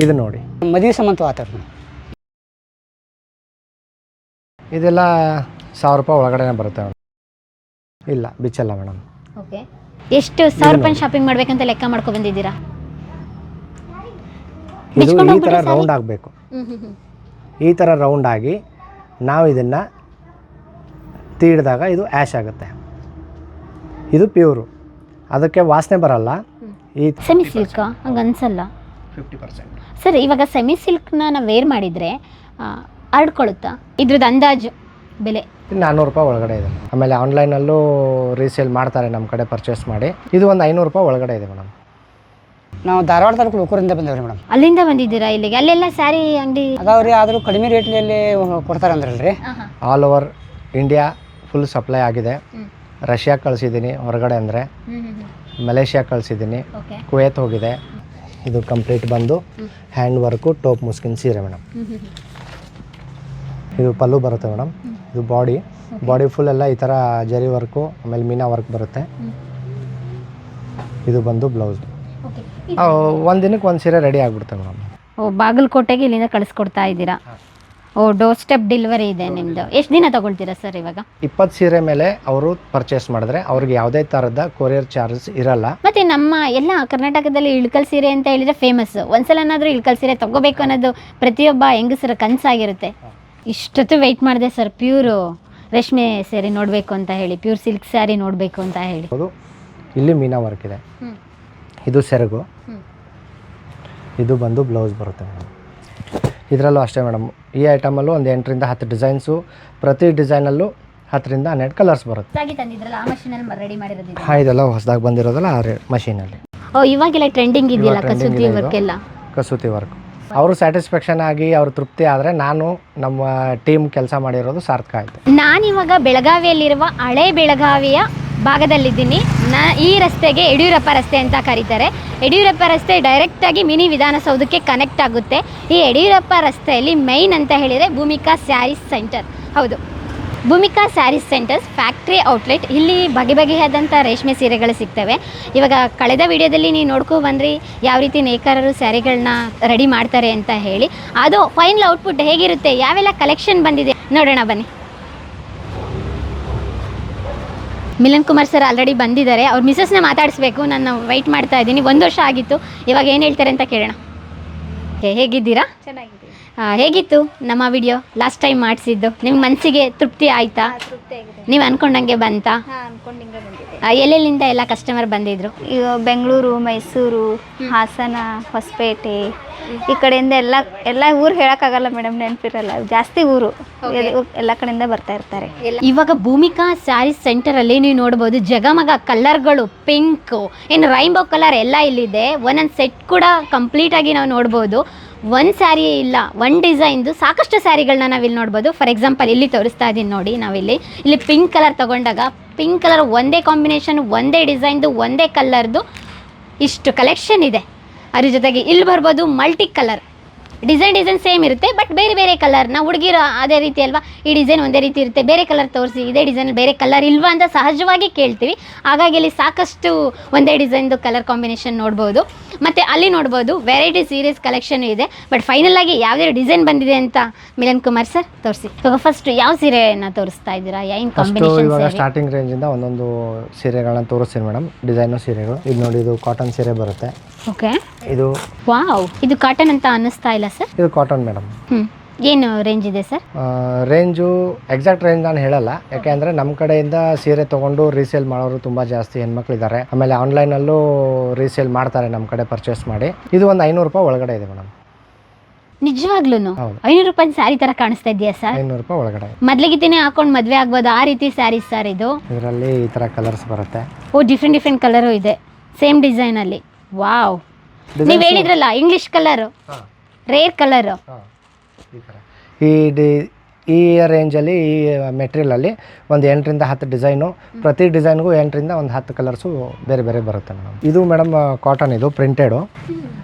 ಇದು ನೋಡಿ ಮದುವೆ ಸಂಬಂಧ ಆತ ಇದೆಲ್ಲ 1000 ರೂಪಾಯಿ ಒಳಗಡೆ ಬರುತ್ತೆ ಮೇಡಮ್. ಇಲ್ಲ ಬಿಚ್ಚಲ್ಲ ಮೇಡಮ್. ಓಕೆ, ಎಷ್ಟು 1000 ರೂಪಾಯಿ ಶಾಪಿಂಗ್ ಮಾಡ್ಬೇಕಂತ ಲೆಕ್ಕ ಮಾಡ್ಕೊ ಬಂದಿದ್ದೀರಾ? ಇದು ಈ ಥರ ರೌಂಡ್ ಆಗಬೇಕು. ಈ ಥರ ರೌಂಡ್ ಆಗಿ ನಾವು ಇದನ್ನು ತೀಡಿದಾಗ ಇದು ಆ್ಯಶ್ ಆಗುತ್ತೆ. ಇದು ಪ್ಯೂರು, ಅದಕ್ಕೆ ವಾಸನೆ ಬರಲ್ಲ. ಈ ಸೆಮಿ ಸಿಲ್ಕ್ ಹಂಗೆ ಅನ್ಸಲ್ಲ 50%. ಸರ್, ಇವಾಗ ಸೆಮಿ ಸಿಲ್ಕ್ನ ನಾವು ವೇರ್ ಮಾಡಿದರೆ ಹರಡ್ಕೊಳ್ಳುತ್ತಾ? ಇದ್ರದ್ದು ಅಂದಾಜು ಬೆಲೆ 400 ರೂಪಾಯಿ ಒಳಗಡೆ ಇದೆ. ಆಮೇಲೆ ಆನ್ಲೈನಲ್ಲೂ ರೀಸೇಲ್ ಮಾಡ್ತಾರೆ ನಮ್ಮ ಕಡೆ ಪರ್ಚೇಸ್ ಮಾಡಿ. ಇದು ಒಂದು 500 ರೂಪಾಯಿ ಒಳಗಡೆ ಇದೆ ಮೇಡಮ್. ನಾವು ಧಾರವಾಡ ತಾಲೂಕು ಲೋಕೂರಿಂದ ಬಂದೇವ್ರಿ ಮೇಡಮ್. ಅಲ್ಲಿಂದ ಬಂದಿದ್ದೀರಾ ಇಲ್ಲಿಗೆ? ಅಲ್ಲೆಲ್ಲ ಸ್ಯಾರಿ ಅಂಗಡಿ ಅದಾವ್ರಿ, ಆದರೂ ಕಡಿಮೆ ರೇಟ್ನಲ್ಲಿ ಕೊಡ್ತಾರೆ ಅಂದ್ರಲ್ರಿ. All over India full supply ಆಗಿದೆ. ರಷ್ಯಾ ಕಳಿಸಿದ್ದೀನಿ ಹೊರಗಡೆ, ಅಂದರೆ ಮಲೇಷ್ಯಾ ಕಳಿಸಿದ್ದೀನಿ, ಕುವೈತ್ ಹೋಗಿದೆ. ಇದು ಕಂಪ್ಲೀಟ್ ಬಂದು ಹ್ಯಾಂಡ್ ವರ್ಕು ಟೋಪ್ ಮುಸ್ಕಿನ್ ಸೀರೆ ಮೇಡಮ್. ಇದು ಪಲ್ಲು ಬರುತ್ತೆ ಮೇಡಮ್. ಇದು ಬಾಡಿ ಫುಲ್ ಎಲ್ಲ ಈ ಥರ ಜರಿ ವರ್ಕು ಆಮೇಲೆ ಮೀನಾ ವರ್ಕ್ ಬರುತ್ತೆ. ಇದು ಬಂದು ಬ್ಲೌಸ್. ಒಂದು ದಿನಕ್ಕೆ ಒಂದು ಸೀರೆ ರೆಡಿ ಆಗಿಬಿಡುತ್ತೆ ಮೇಡಮ್. ಓ, ಬಾಗಲಕೋಟೆಗೆ ಇಲ್ಲಿಂದ ಕಳಿಸ್ಕೊಡ್ತಾ ಇದ್ದೀರಾ? ಓ, ಡೋರ್ ಸ್ಟೆಪ್ ಡೆಲಿವರಿ ಇದೆ ನಿಮ್ಮದು. ಎಷ್ಟು ದಿನ ತೊಗೊಳ್ತೀರಾ ಸರ್ ಇವಾಗ? 20 ಸೀರೆ ಮೇಲೆ ಅವರು ಪರ್ಚೇಸ್ ಮಾಡಿದ್ರೆ ಅವ್ರಿಗೆ ಯಾವುದೇ ಥರದ ಕೊರಿಯರ್ ಚಾರ್ಜಸ್ ಇರಲ್ಲ. ಮತ್ತು ನಮ್ಮ ಎಲ್ಲ ಕರ್ನಾಟಕದಲ್ಲಿ ಇಳ್ಕಲ್ ಸೀರೆ ಅಂತ ಹೇಳಿದರೆ ಫೇಮಸ್. ಒಂದ್ಸಲನಾದರೂ ಇಳ್ಕಲ್ ಸೀರೆ ತೊಗೋಬೇಕು ಅನ್ನೋದು ಪ್ರತಿಯೊಬ್ಬ ಹೆಂಗಸರ ಕನಸಾಗಿರುತ್ತೆ. ಇಷ್ಟೊತ್ತು ವೆಯ್ಟ್ ಮಾಡಿದೆ ಸರ್, ಪ್ಯೂರು ರೇಷ್ಮೆ ಸ್ಯಾರಿ ನೋಡಬೇಕು ಅಂತ ಹೇಳಿ, ಪ್ಯೂರ್ ಸಿಲ್ಕ್ ಸ್ಯಾರಿ ನೋಡಬೇಕು ಅಂತ ಹೇಳಿ. ಇಲ್ಲಿ ಮೀನಾ ವರ್ಕ್ ಇದೆ. ಇದು ಸೆರಗು. ಇದು ಬಂದು ಬ್ಲೌಸ್ ಬರುತ್ತೆ ಮೇಡಮ್. ಇದರಲ್ಲೂ ಅಷ್ಟೇ ಮೇಡಮ್, ಈ ಐಟಮಲ್ಲೂ ಒಂದು 8 ರಿಂದ 10 ಡಿಸೈನ್ಸು. ಪ್ರತಿ ಡಿಸೈನಲ್ಲೂ 10 ರಿಂದ 12 ಕಲರ್ಸ್ ಬರುತ್ತೆ. ಇದೆಲ್ಲ ಹೊಸದಾಗಿ ಬಂದಿರೋದಲ್ಲ ಆ ಮಷೀನಲ್ಲಿ. ಓ, ಇವಾಗೆಲ್ಲ ಟ್ರೆಂಡಿಂಗ್ ಇದೆಯಲ್ಲ ಕಸೂತಿ ವರ್ಕ್ ಎಲ್ಲ. ಕಸೂತಿ ವರ್ಕ್ ಅವರು ಸ್ಯಾಟಿಸ್ಫ್ಯಾಕ್ಷನ್ ಆಗಿ ಅವ್ರ ತೃಪ್ತಿ ಆದರೆ ನಾನು ನಮ್ಮ ಟೀಮ್ ಕೆಲಸ ಮಾಡಿರೋದು ಸಾರ್ಥಕ ಆಯಿತು. ನಾನಿವಾಗ ಬೆಳಗಾವಿಯಲ್ಲಿರುವ ಹಳೆ ಬೆಳಗಾವಿಯ ಭಾಗದಲ್ಲಿದ್ದೀನಿ. ಈ ರಸ್ತೆಗೆ ಯಡಿಯೂರಪ್ಪ ರಸ್ತೆ ಅಂತ ಕರೀತಾರೆ. ಯಡಿಯೂರಪ್ಪ ರಸ್ತೆ ಡೈರೆಕ್ಟಾಗಿ ಮಿನಿ ವಿಧಾನಸೌಧಕ್ಕೆ ಕನೆಕ್ಟ್ ಆಗುತ್ತೆ. ಈ ಯಡಿಯೂರಪ್ಪ ರಸ್ತೆಯಲ್ಲಿ ಮೈನ್ ಅಂತ ಹೇಳಿದರೆ ಭೂಮಿಕಾ ಸ್ಯಾರೀಸ್ ಸೆಂಟರ್. ಹೌದು, Bhoomika sarees centres factory outlet. ಇಲ್ಲಿ ಬಗೆಬಗೆಯಾದಂಥ ರೇಷ್ಮೆ ಸೀರೆಗಳು ಸಿಗ್ತವೆ. ಇವಾಗ ಕಳೆದ ವಿಡಿಯೋದಲ್ಲಿ ನೀವು ನೋಡ್ಕೊ ಬಂದ್ರಿ ಯಾವ ರೀತಿ ನೇಕಾರರು ಸ್ಯಾರಿಗಳನ್ನ ರೆಡಿ ಮಾಡ್ತಾರೆ ಅಂತ ಹೇಳಿ. ಅದು ಫೈನಲ್ ಔಟ್ಪುಟ್ ಹೇಗಿರುತ್ತೆ, ಯಾವೆಲ್ಲ ಕಲೆಕ್ಷನ್ ಬಂದಿದೆ ನೋಡೋಣ ಬನ್ನಿ. ಮಿಲನ್ ಕುಮಾರ್ ಸರ್ ಆಲ್ರೆಡಿ ಬಂದಿದ್ದಾರೆ. ಅವ್ರ ಮಿಸಸ್ನ ಮಾತಾಡಿಸ್ಬೇಕು, ನಾನು ವೆಯ್ಟ್ ಮಾಡ್ತಾ ಇದ್ದೀನಿ. 1 ವರ್ಷ ಆಗಿತ್ತು. ಇವಾಗ ಏನು ಹೇಳ್ತಾರೆ ಅಂತ ಕೇಳೋಣ. ಹೇಗಿದ್ದೀರಾ? ಚೆನ್ನಾಗಿದೆ. ಹೇಗಿತ್ತು ನಮ್ಮ ವಿಡಿಯೋ ಲಾಸ್ಟ್ ಟೈಮ್ ಮಾಡಿಸಿದ್ದು? ನಿಮ್ಮ ಮನಸ್ಸಿಗೆ ತೃಪ್ತಿ ಆಯಿತಾ? ನೀವು ಅಂದ್ಕೊಂಡಂಗೆ ಬಂತಾ? ಅನ್ಕೊಂಡಿಂಗೆ ಬಂದಿದೆ. ಎಲ್ಲೆಲ್ಲಿಂದ ಎಲ್ಲ ಕಸ್ಟಮರ್ ಬಂದಿದ್ರು? ಈಗ ಬೆಂಗಳೂರು, ಮೈಸೂರು, ಹಾಸನ, ಹೊಸಪೇಟೆ ಈ ಕಡೆಯಿಂದ ಎಲ್ಲ ಊರು ಹೇಳೋಕ್ಕಾಗಲ್ಲ ಮೇಡಮ್, ನೆನಪಿರಲ್ಲ, ಜಾಸ್ತಿ ಊರು ಎಲ್ಲ ಕಡೆಯಿಂದ ಬರ್ತಾ ಇರ್ತಾರೆ. ಇವಾಗ ಭೂಮಿಕಾ ಸ್ಯಾರೀಸ್ ಸೆಂಟರಲ್ಲಿ ನೀವು ನೋಡ್ಬೋದು ಜಗಮಗ ಕಲರ್ಗಳು, ಪಿಂಕು, ಏನು ರೈನ್ಬೋ ಕಲರ್ ಎಲ್ಲ ಇಲ್ಲಿದೆ. ಒಂದೊಂದು ಸೆಟ್ ಕೂಡ ಕಂಪ್ಲೀಟಾಗಿ ನಾವು ನೋಡ್ಬೋದು. ಒಂದು ಸ್ಯಾರಿ ಇಲ್ಲ, ಒಂದು ಡಿಸೈನ್ದು ಸಾಕಷ್ಟು ಸ್ಯಾರಿಗಳನ್ನ ನಾವಿಲ್ಲಿ ನೋಡ್ಬೋದು. ಫಾರ್ ಎಕ್ಸಾಂಪಲ್ ಇಲ್ಲಿ ತೋರಿಸ್ತಾ ಇದ್ದೀನಿ ನೋಡಿ, ನಾವಿಲ್ಲಿ ಪಿಂಕ್ ಕಲರ್ ತೊಗೊಂಡಾಗ ಪಿಂಕ್ ಕಲರ್ ಒಂದೇ ಕಾಂಬಿನೇಷನ್, ಒಂದೇ ಡಿಸೈನ್ದು, ಒಂದೇ ಕಲರ್ದು ಇಷ್ಟು ಕಲೆಕ್ಷನ್ ಇದೆ. ಅದ್ರ ಜೊತೆಗೆ ಇಲ್ಲಿ ಬರ್ಬೋದು ಮಲ್ಟಿ ಕಲರ್ ಡಿಸೈನ್ ಸೇಮ್ ಇರುತ್ತೆ, ಬಟ್ ಬೇರೆ ಬೇರೆ ಕಲರ್ನ ಹುಡುಗಿರೋ ಅದೇ ರೀತಿ ಅಲ್ವಾ, ಈ ಡಿಸೈನ್ ಒಂದೇ ರೀತಿ ಇರುತ್ತೆ, ಬೇರೆ ಕಲರ್ ತೋರಿಸಿ, ಇದೇ ಡಿಸೈನ್ ಬೇರೆ ಕಲರ್ ಇಲ್ವಾ ಅಂತ ಸಹಜವಾಗಿ ಕೇಳ್ತೀವಿ. ಹಾಗಾಗಿ ಇಲ್ಲಿ ಸಾಕಷ್ಟು ಒಂದೇ ಡಿಸೈನ್ದು ಕಲರ್ ಕಾಂಬಿನೇಷನ್ ನೋಡ್ಬೋದು. ಮತ್ತು ಅಲ್ಲಿ ನೋಡ್ಬೋದು ವೆರೈಟಿ ಸೀರೀಸ್ ಕಲೆಕ್ಷನ್ ಇದೆ. ಬಟ್ ಫೈನಲ್ ಆಗಿ ಯಾವುದೇ ಡಿಸೈನ್ ಬಂದಿದೆ ಅಂತ ಮಿಲನ್ ಕುಮಾರ್ ಸರ್ ತೋರಿಸಿ. ಇವಾಗ ಫಸ್ಟ್ ಯಾವ ಸೀರೆನ ತೋರಿಸ್ತಾ ಇದ್ದೀರಾ? ಏನು ಕಾಂಬಿನೇಷನ್? ಇವಾಗ ಸ್ಟಾರ್ಟಿಂಗ್ ರೇಂಜಿಂದ ಒಂದೊಂದು ಸೀರೆಗಳನ್ನ ತೋರಿಸ್ತೀನಿ ಮೇಡಮ್, ಡಿಸೈನು ಸೀರೆಗಳು. ಇದು ನೋಡಿ, ಇದು ಕಾಟನ್ ಸೀರೆ ಬರುತ್ತೆ. ಓಕೆ, ಇದು ವಾವ್, ಇದು ಕಾಟನ್ ಅಂತ ಅನ್ನಿಸ್ತಾ ಇಲ್ಲ ಸರ್? ಇದು ಕಾಟನ್ ಮೇಡಮ್. ಏನು ರೇಂಜ್ ಇದೆ ಸರ್? ರೇಂಜು ಎಕ್ಸಾಕ್ಟ್ ರೇಂಜ್ ನಾನು ಹೇಳಲ್ಲ, ಯಾಕೆಂದರೆ ನಮ್ಮ ಕಡೆಯಿಂದ ಸೀರೆ ತೊಗೊಂಡು ರೀಸೇಲ್ ಮಾಡೋರು ತುಂಬ ಜಾಸ್ತಿ ಹೆಣ್ಮಕ್ಳಿದ್ದಾರೆ. ಆಮೇಲೆ ಆನ್ಲೈನಲ್ಲೂ ರೀಸೇಲ್ ಮಾಡ್ತಾರೆ ನಮ್ಮ ಕಡೆ ಪರ್ಚೇಸ್ ಮಾಡಿ. ಇದು ಒಂದು 500 ರೂಪಾಯಿ ಒಳಗಡೆ ಇದೆ ಮೇಡಮ್. ನಿಜವಾಗ್ಲೂ 500 ರೂಪಾಯಿ ಸ್ಯಾರಿ ತರ ಕಾಣಿಸ್ತಾ ಇದೆಯಾ ಸರ್? 500 ರೂಪಾಯಿ ಒಳಗಡೆ. ಮೊದಲಿಗಿದ್ದೇನೆ ಹಾಕೊಂಡು ಮದುವೆ ಆಗ್ಬೋದು ಆ ರೀತಿ ಸ್ಯಾರಿ ಸರ್ ಇದು? ಇದರಲ್ಲಿ ಈ ಥರ ಕಲರ್ಸ್ ಬರುತ್ತೆ. ಓ, ಡಿಫ್ರೆಂಟ್ ಕಲರು ಇದೆ ಸೇಮ್ ಡಿಸೈನಲ್ಲಿ. ವಾವ್, ನೀವು ಹೇಳಿದ್ರಲ್ಲ ಇಂಗ್ಲಿಷ್ ಕಲರು, ರೇರ್ ಕಲರು. ಈ ರೇಂಜಲ್ಲಿ ಈ ಮೆಟೀರಿಯಲಲ್ಲಿ ಒಂದು 8 ರಿಂದ 10 ಡಿಸೈನು. ಪ್ರತಿ ಡಿಸೈನ್ಗೂ 8 ರಿಂದ 10 ಕಲರ್ಸು ಬೇರೆ ಬೇರೆ ಬರುತ್ತೆ ಮೇಡಮ್. ಇದು ಮೇಡಮ್ ಕಾಟನ್, ಇದು ಪ್ರಿಂಟೆಡು.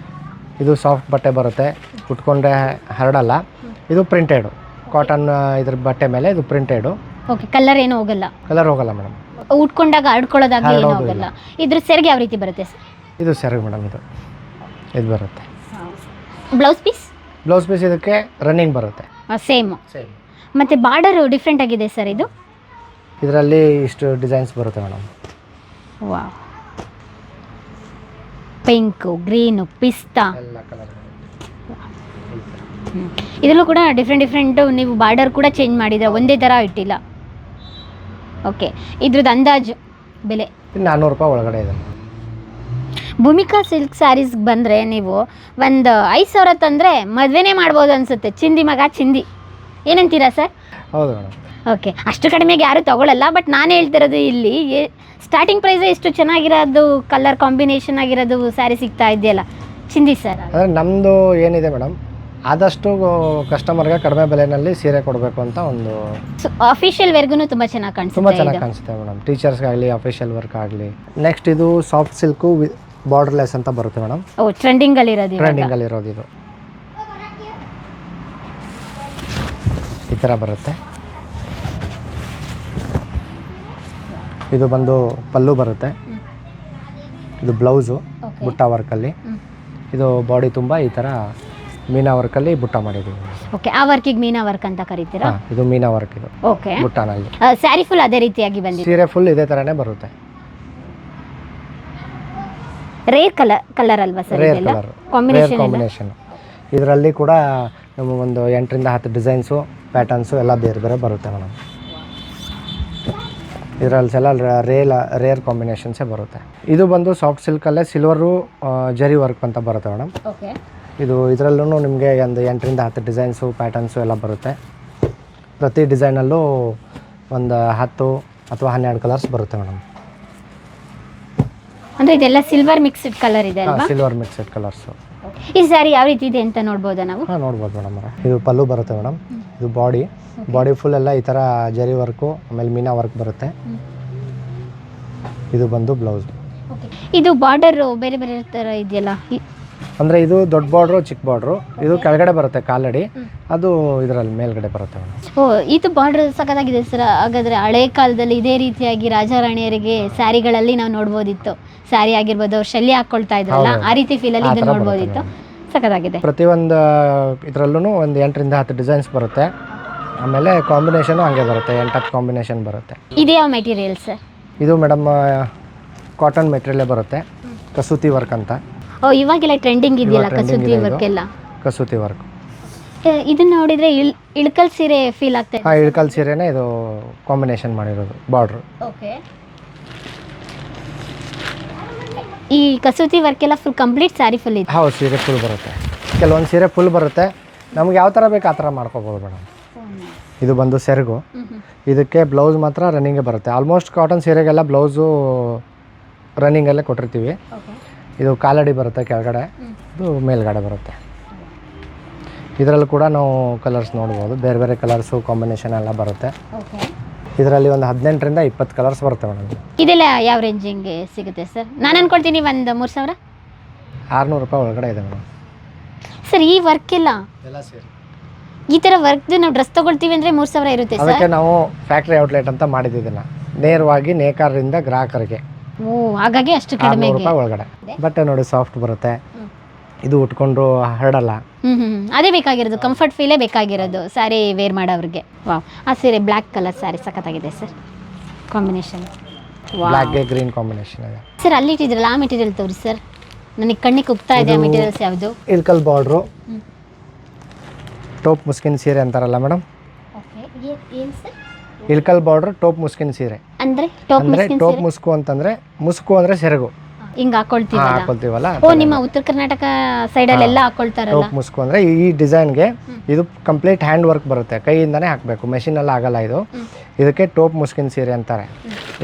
ಇದು ಸಾಫ್ಟ್ ಬಟ್ಟೆ ಬರುತ್ತೆ, ಉಟ್ಕೊಂಡ್ರೆ ಹರಡಲ್ಲ. ಇದು ಪ್ರಿಂಟೆಡು ಕಾಟನ್, ಇದ್ರ ಬಟ್ಟೆ ಮೇಲೆ ಇದು ಪ್ರಿಂಟೆಡು. ಓಕೆ, ಕಲರ್ ಏನು ಹೋಗಲ್ಲ? ಕಲರ್ ಹೋಗಲ್ಲ ಮೇಡಮ್, ಉಟ್ಕೊಂಡಾಗ ಹರಡ್ಕೊಳ್ಳೋದಾಗಲಿ ಏನು ಹೋಗಲ್ಲ. ಇದ್ರ ಸೆರಗು ಯಾವ ರೀತಿ ಬರುತ್ತೆ ಸರ್? ಇದು ಸೆರಗು ಮೇಡಮ್, ಇದು ಬರುತ್ತೆ. ಬ್ಲೌಸ್ ಪೀಸ್ ಬ್ಲೌಸ್ ಪೀಸ್ ಇದಕ್ಕೆ ರನ್ನಿಂಗ್ ಬರುತ್ತೆ. ಸೇಮ್. ಮತ್ತು ಬಾರ್ಡರು ಡಿಫ್ರೆಂಟ್ ಆಗಿದೆ ಸರ್ ಇದು. ಇದರಲ್ಲಿ ಇಷ್ಟು ಡಿಸೈನ್ಸ್ ಬರುತ್ತೆ ಮೇಡಮ್. ವಾವ್, ಪಿಂಕು, ಗ್ರೀನು, ಪಿಸ್ತಾ, ಎಲ್ಲ ಕಲರ್. ಇದರಲ್ಲೂ ಕೂಡ ಡಿಫ್ರೆಂಟು ನೀವು ಬಾರ್ಡರ್ ಕೂಡ ಚೇಂಜ್ ಮಾಡಿದ್ರೆ ಒಂದೇ ಥರ ಇಟ್ಟಿಲ್ಲ. ಓಕೆ, ಇದ್ರದ್ದು ಅಂದಾಜು ಬೆಲೆ 400 ರೂಪಾಯಿ ಒಳಗಡೆ ಇದೆ. ಭೂಮಿಕಾ ಸಿಲ್ಕ್ ಸ್ಯಾರೀಸ್ಗೆ ಬಂದರೆ ನೀವು ಒಂದು 5,000 ತಂದರೆ ಮದುವೆನೇ ಮಾಡ್ಬೋದು ಅನಿಸುತ್ತೆ. ಚಿಂದಿ ಮಗ ಚಿಂದಿ, ಏನಂತೀರಾ ಸರ್? ಹೌದು ಮೇಡಮ್. ಓಕೆ, ಅಷ್ಟು ಕಡಿಮೆಗೆ ಯಾರೂ ತೊಗೊಳ್ಳಲ್ಲ. ಬಟ್ ನಾನು ಹೇಳ್ತಿರೋದು ಇಲ್ಲಿ ಸ್ಟಾರ್ಟಿಂಗ್ ಪ್ರೈಸೇ ಇಷ್ಟು ಚೆನ್ನಾಗಿರೋದು ಕಲರ್ ಕಾಂಬಿನೇಷನ್ ಆಗಿರೋದು ಸ್ಯಾರಿ ಸಿಗ್ತಾ ಇದೆಯಲ್ಲ, ಚಿಂದಿ ಸರ್. ಅಂದರೆ ನಮ್ಮದು ಏನಿದೆ ಮೇಡಮ್, ಆದಷ್ಟು ಕಸ್ಟಮರ್ಗೆ ಕಡಿಮೆ ಬೆಲೆಯಲ್ಲಿ ಸೀರೆ ಕೊಡಬೇಕು ಅಂತ ಒಂದು ಅಫಿಷಿಯಲ್ ವೇರ್ಗೂ ತುಂಬ ಚೆನ್ನಾಗಿ ತುಂಬ ಕಾಣಿಸುತ್ತೆ. ಚೆನ್ನಾಗಿ ಕಾಣಿಸುತ್ತೆ ಮೇಡಮ್, ಟೀಚರ್ಸ್ಗಾಗಲಿ ಅಫಿಷಿಯಲ್ ವರ್ಕ್ ಆಗಲಿ. ನೆಕ್ಸ್ಟ್ ಇದು ಸಾಫ್ಟ್ ಸಿಲ್ಕು ಬಾರ್ಡರ್ಲೆಸ್ ಅಂತ ಬರುತ್ತೆ ಮೇಡಮ್. ಓ, ಟ್ರೆಂಡಿಂಗಲ್ಲಿರೋದು ಟ್ರೆಂಡಿಂಗಲ್ಲಿರೋದು ಇದು ಈ ಥರ ಬರುತ್ತೆ. ಇದು ಬಂದು ಪಲ್ಲು ಬರುತ್ತೆ. ಇದು ಬ್ಲೌಸು ಬುಟ್ಟ ವರ್ಕಲ್ಲಿ. ಇದು ಬಾಡಿ ತುಂಬ ಈ ಥರ ಮೀನಾ ವರ್ಕಲ್ಲಿ ಬುಟ್ಟ ಮಾಡಿದ್ದೀವಿ. ಓಕೆ, ಆ ವರ್ಕಿಗೆ ಮೀನಾ ವರ್ಕ್ ಅಂತ ಕರಿತೀರಾ? ಇದು ಮೀನಾ ವರ್ಕ್ ಇದು. ಓಕೆ, ಬುಟ್ಟಾನಲ್ಲಿ ಸ್ಯಾರಿ ಫುಲ್ ಅದೇ ರೀತಿಯಾಗಿ ಬಂದಿದೆ. ಸೀರೆ ಫುಲ್ ಇದೇ ಥರನೇ ಬರುತ್ತೆ. ರೇರ್ ಕಲರ್ ಅಲ್ವಾ sir? Rare colour, rare combination. ಇದರಲ್ಲಿ ಕೂಡ ನಮಗೆ ಒಂದು 8ರಿಂದ 10 ಡಿಸೈನ್ಸು ಪ್ಯಾಟರ್ನ್ಸು ಎಲ್ಲ ಬೇರೆ ಬೇರೆ ಬರುತ್ತೆ ಮೇಡಮ್. ಇದರಲ್ಲಿ ಎಲ್ಲ ರೇರ್ ಕಾಂಬಿನೇಷನ್ಸೇ ಬರುತ್ತೆ. ಇದು ಬಂದು ಸಾಫ್ಟ್ ಸಿಲ್ಕಲ್ಲೇ ಸಿಲ್ವರು ಜರಿ ವರ್ಕ್ ಅಂತ ಬರುತ್ತೆ ಮೇಡಮ್. ಓಕೆ, ಇದು ಇದರಲ್ಲೂ ನಿಮಗೆ ಒಂದು 8ರಿಂದ 10 ಡಿಸೈನ್ಸು ಪ್ಯಾಟರ್ನ್ಸು ಎಲ್ಲ ಬರುತ್ತೆ. ಪ್ರತಿ ಡಿಸೈನಲ್ಲೂ ಒಂದು 10 ಅಥವಾ 12 ಕಲರ್ಸ್ ಬರುತ್ತೆ ಮೇಡಮ್. ಅಂದರೆ ಇದೆಲ್ಲ ಸಿಲ್ವರ್ ಮಿಕ್ಸ್ಡ್ ಕಲರ್ ಇದೆ ಅಲ್ವಾ? Silver mixed colours. ಈ ಸ್ಯಾರಿ ಯಾವ ರೀತಿ ಇದೆ ಅಂತ ನೋಡ್ಬೋದಾ ನಾವು? ಹಾಂ, ನೋಡ್ಬೋದು ಮೇಡಮ್. ಇದು ಪಲ್ಲು ಬರುತ್ತೆ ಮೇಡಮ್. ಇದು ಬಾಡಿ ಫುಲ್ ಎಲ್ಲ ಈ ಥರ ಜರಿ ವರ್ಕು, ಆಮೇಲೆ ಮೀನಾ ವರ್ಕ್ ಬರುತ್ತೆ. ಇದು ಬಂದು ಬ್ಲೌಸ್. ಇದು ಬಾರ್ಡರ್ ಬೇರೆ ಬೇರೆ ಥರ ಇದೆಯಲ್ಲ, ಅಂದರೆ ಇದು ದೊಡ್ಡ ಬಾರ್ಡ್ರು, ಚಿಕ್ಕ ಬಾರ್ಡ್ರು. ಇದು ಕೆಳಗಡೆ ಬರುತ್ತೆ ಕಾಲಡಿ, ಅದು ಇದರಲ್ಲಿ ಮೇಲ್ಗಡೆ ಬರುತ್ತೆ ಮೇಡಮ್. ಓ, ಇದು ಬಾರ್ಡರ್ ಸಖತ್ತಾಗಿದೆ ಸರ್. ಹಾಗಾದರೆ ಹಳೆ ಕಾಲದಲ್ಲಿ ಇದೇ ರೀತಿಯಾಗಿ ರಾಜಾರಾಣಿಯರಿಗೆ ಸ್ಯಾರಿಗಳಲ್ಲಿ ನಾವು ನೋಡ್ಬೋದಿತ್ತು. ಸ್ಯಾರಿ ಆಗಿರ್ಬೋದು, ಅವ್ರು ಶಲ್ಯ ಹಾಕ್ಕೊಳ್ತಾ ಇದ್ರಲ್ಲ, ಆ ರೀತಿ ಫೀಲಲ್ಲಿ ಇದು ನೋಡ್ಬೋದಿತ್ತು. ಸಖತ್ತಾಗಿದೆ. ಪ್ರತಿಯೊಂದು ಇದರಲ್ಲೂ ಒಂದು 8ರಿಂದ 10 ಡಿಸೈನ್ಸ್ ಬರುತ್ತೆ. ಆಮೇಲೆ ಕಾಂಬಿನೇಷನು ಹಂಗೆ ಬರುತ್ತೆ, 8 ಕಾಂಬಿನೇಷನ್ ಬರುತ್ತೆ. ಇದು ಯಾವ ಮೆಟೀರಿಯಲ್ ಸರ್? ಇದು ಮೇಡಮ್ ಕಾಟನ್ ಮೆಟೀರಿಯಲ್ಲೇ ಬರುತ್ತೆ, ಕಸೂತಿ ವರ್ಕ್ ಅಂತ. ಓ, ಇವಾಗೆಲ್ಲ ಟ್ರೆಂಡಿಂಗ್ ಇದೆಯಲ್ಲ ಕಸೂತಿ ವರ್ಕ್ ಎಲ್ಲ. ಕಸೂತಿ ವರ್ಕ್ ಇದನ್ನ ನೋಡಿದ್ರೆ ಇಳ್ಕಲ್ ಸೀರೆ ಫೀಲ್ ಆಗ್ತಾ ಇದೆ. ಹಾಂ, ಇಳ್ಕಲ್ ಸೀರೆನೇ ಇದು ಕಾಂಬಿನೇಷನ್ ಮಾಡಿರೋದು ಬಾರ್ಡ್ರು. ಓಕೆ, ಈ ಕಸೂತಿ ವರ್ಕ್ ಎಲ್ಲ ಫುಲ್ ಕಂಪ್ಲೀಟ್ ಸ್ಯಾರಿ ಫುಲ್ ಇದೆ. ಹೌದು, ಸೀರೆ ಫುಲ್ ಬರುತ್ತೆ. ಕೆಲವೊಂದು ಸೀರೆ ಫುಲ್ ಬರುತ್ತೆ. ನಮ್ಗೆ ಯಾವ ಥರ ಬೇಕು ಆ ಥರ ಮಾಡ್ಕೋಬೋದು ಮೇಡಮ್. ಇದು ಬಂದು ಸೆರಗು. ಇದಕ್ಕೆ ಬ್ಲೌಸ್ ಮಾತ್ರ ರನ್ನಿಂಗೇ ಬರುತ್ತೆ. ಆಲ್ಮೋಸ್ಟ್ ಕಾಟನ್ ಸೀರೆಗೆಲ್ಲ ಬ್ಲೌಸು ರನ್ನಿಂಗಲ್ಲೇ ಕೊಟ್ಟಿರ್ತೀವಿ. ಇದು ಕಾಲಡಿ ಬರುತ್ತೆ ಕೆಳಗಡೆ, ಇದು ಮೇಲ್ಗಡೆ ಬರುತ್ತೆ. ಇದರಲ್ಲಿ ಕೂಡ ನಾವು ಕಲರ್ಸ್ ನೋಡ್ಬೋದು, ಬೇರೆ ಬೇರೆ ಕಲರ್ಸು ಕಾಂಬಿನೇಷನ್ ಎಲ್ಲ ಬರುತ್ತೆ. ಇದರಲ್ಲಿ ಒಂದು 18ರಿಂದ 20 ಕಲರ್ಸ್ ಬರುತ್ತೆ ಮೇಡಮ್. ಇದೆಲ್ಲ ಯಾವ ರೇಂಜಿಂಗೆ ಸಿಗುತ್ತೆ ಸರ್? ನಾನು ಅನ್ಕೊಳ್ತೀನಿ ಒಂದು 3,000. 600 ರೂಪಾಯಿ ಒಳಗಡೆ ಇದೆ ಮೇಡಮ್. ಸರ್, ಈ ವರ್ಕ್ ಎಲ್ಲ ಈ ಥರ ವರ್ಕ್ದು ನಾವು ಡ್ರೆಸ್ ತೊಗೊಳ್ತೀವಿ ಅಂದರೆ 3,000 ಇರುತ್ತೆ ಸರ್. ಅದಕ್ಕೆ ನಾವು ಫ್ಯಾಕ್ಟ್ರಿ ಔಟ್ಲೆಟ್ ಅಂತ ಮಾಡಿದ್ದೀವಿ, ನೇರವಾಗಿ ನೇಕಾರರಿಂದ ಗ್ರಾಹಕರಿಗೆ. ಓ, ಹಾಗಾಗಿ ಅಷ್ಟು ಕಡಿಮೆ ರೂಪಾಯಿ ಒಳಗಡೆ. ಬಟ್ಟೆ ನೋಡಿ ಸಾಫ್ಟ್ ಬರುತ್ತೆ. ಇದು ಉಟ್ಕೊಂಡ್ರು ಹರಡಲ್ಲ. ಅದೇ ಬೇಕಾಗಿರೋದು, ಕಂಫರ್ಟ್ ಫೀಲೇ ಬೇಕಾಗಿರೋದು ಸ್ಯಾರಿ ವೇರ್ ಮಾಡೋರಿಗೆ. ವಾವ್, ಆ ಸೀರೆ ಬ್ಲ್ಯಾಕ್ ಕಲರ್ ಸ್ಯಾರಿ ಸಖತ್ತಾಗಿದೆ ಸರ್, ಕಾಂಬಿನೇಷನ್. ಬ್ಲ್ಯಾಕ್ಗೆ ಗ್ರೀನ್ ಕಾಂಬಿನೇಷನ್ ಇದೆ ಸರ್. ಅಲ್ಲಿ ಇಟ್ಟಿದ್ರಲ್ಲ ಆ ಮೆಟೀರಿಯಲ್ ತೋರಿ ಸರ್, ನನಗೆ ಕಣ್ಣಿಗೆ ಕುಗ್ತಾ ಇದೆ. ಆ ಮೆಟೀರಿಯಲ್ಸ್ ಯಾವುದು? ಇಳ್ಕಲ್ ಬಾರ್ಡ್ರು, ಟೋಪ್ ಮುಸ್ಕಿನ್ ಸೀರೆ ಅಂತಾರಲ್ಲ ಮೇಡಮ್. ಇಳ್ಕಲ್ ಬಾರ್ಡ್ರ್ ಟೋಪ್ ಮುಸ್ಕಿನ್ ಸೀರೆ ಅಂದರೆ ಟೋಪ್ ಮುಸ್ಕು ಅಂತಂದ್ರೆ, ಮುಸ್ಕು ಅಂದ್ರೆ ಸೆರಗು ಹಿಂಗೆ ಹಾಕೊಳ್ತೀವಲ್ಲ. ಓ, ನಿಮ್ಮ ಉತ್ತರ ಕರ್ನಾಟಕ ಸೈಡಲ್ಲೆಲ್ಲ ಹಾಕೊಳ್ತಾರಲ್ಲ. ಟೋಪ್ ಮುಸ್ಕು ಅಂದ್ರೆ ಈ ಡಿಸೈನ್ಗೆ ಇದು ಕಂಪ್ಲೀಟ್ ಹ್ಯಾಂಡ್ ವರ್ಕ್ ಬರುತ್ತೆ, ಕೈಯಿಂದಾನೇ ಹಾಕಬೇಕು, ಮೆಷಿನಲ್ಲಿ ಆಗಲ್ಲ ಇದು. ಇದಕ್ಕೆ ಟೋಪ್ ಮುಸ್ಕಿನ್ ಸೀರೆ ಅಂತಾರೆ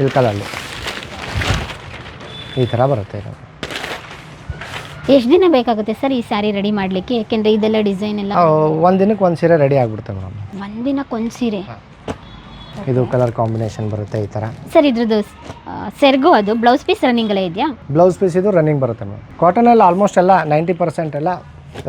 ಇಳ್ಕಲಲ್ಲಿ. ಈ ಥರ ಬರುತ್ತೆ ಇದು. ಎಷ್ಟು ದಿನ ಬೇಕಾಗುತ್ತೆ ಸರ್ ಈ ಸ್ಯಾರಿ ರೆಡಿ ಮಾಡಲಿಕ್ಕೆ? ಯಾಕೆಂದರೆ ಇದೆಲ್ಲ ಡಿಸೈನ್ ಎಲ್ಲ ಒಂದು ದಿನಕ್ಕೆ ಒಂದು ಸೀರೆ ರೆಡಿ ಆಗಿಬಿಡುತ್ತೆ ಮೇಡಮ್. ಒಂದು ದಿನಕ್ಕೆ ಒಂದು ಸೀರೆ. ಇದು ಕಲರ್ ಕಾಂಬಿನೇಷನ್ ಬರುತ್ತೆ ಈ ಥರ. ಸರ್, ಇದ್ರದ್ದು ಸೆರ್ಗು ಅದು ಬ್ಲೌಸ್ ಪೀಸ್ ರನ್ನಿಂಗಲ್ಲೇ ಇದೆಯಾ? ಬ್ಲೌಸ್ ಪೀಸ್ ಇದು ರನ್ನಿಂಗ್ ಬರುತ್ತೆ ಮೇಡಮ್. ಕಾಟನಲ್ಲಿ ಆಲ್ಮೋಸ್ಟ್ ಎಲ್ಲ 90% ಎಲ್ಲ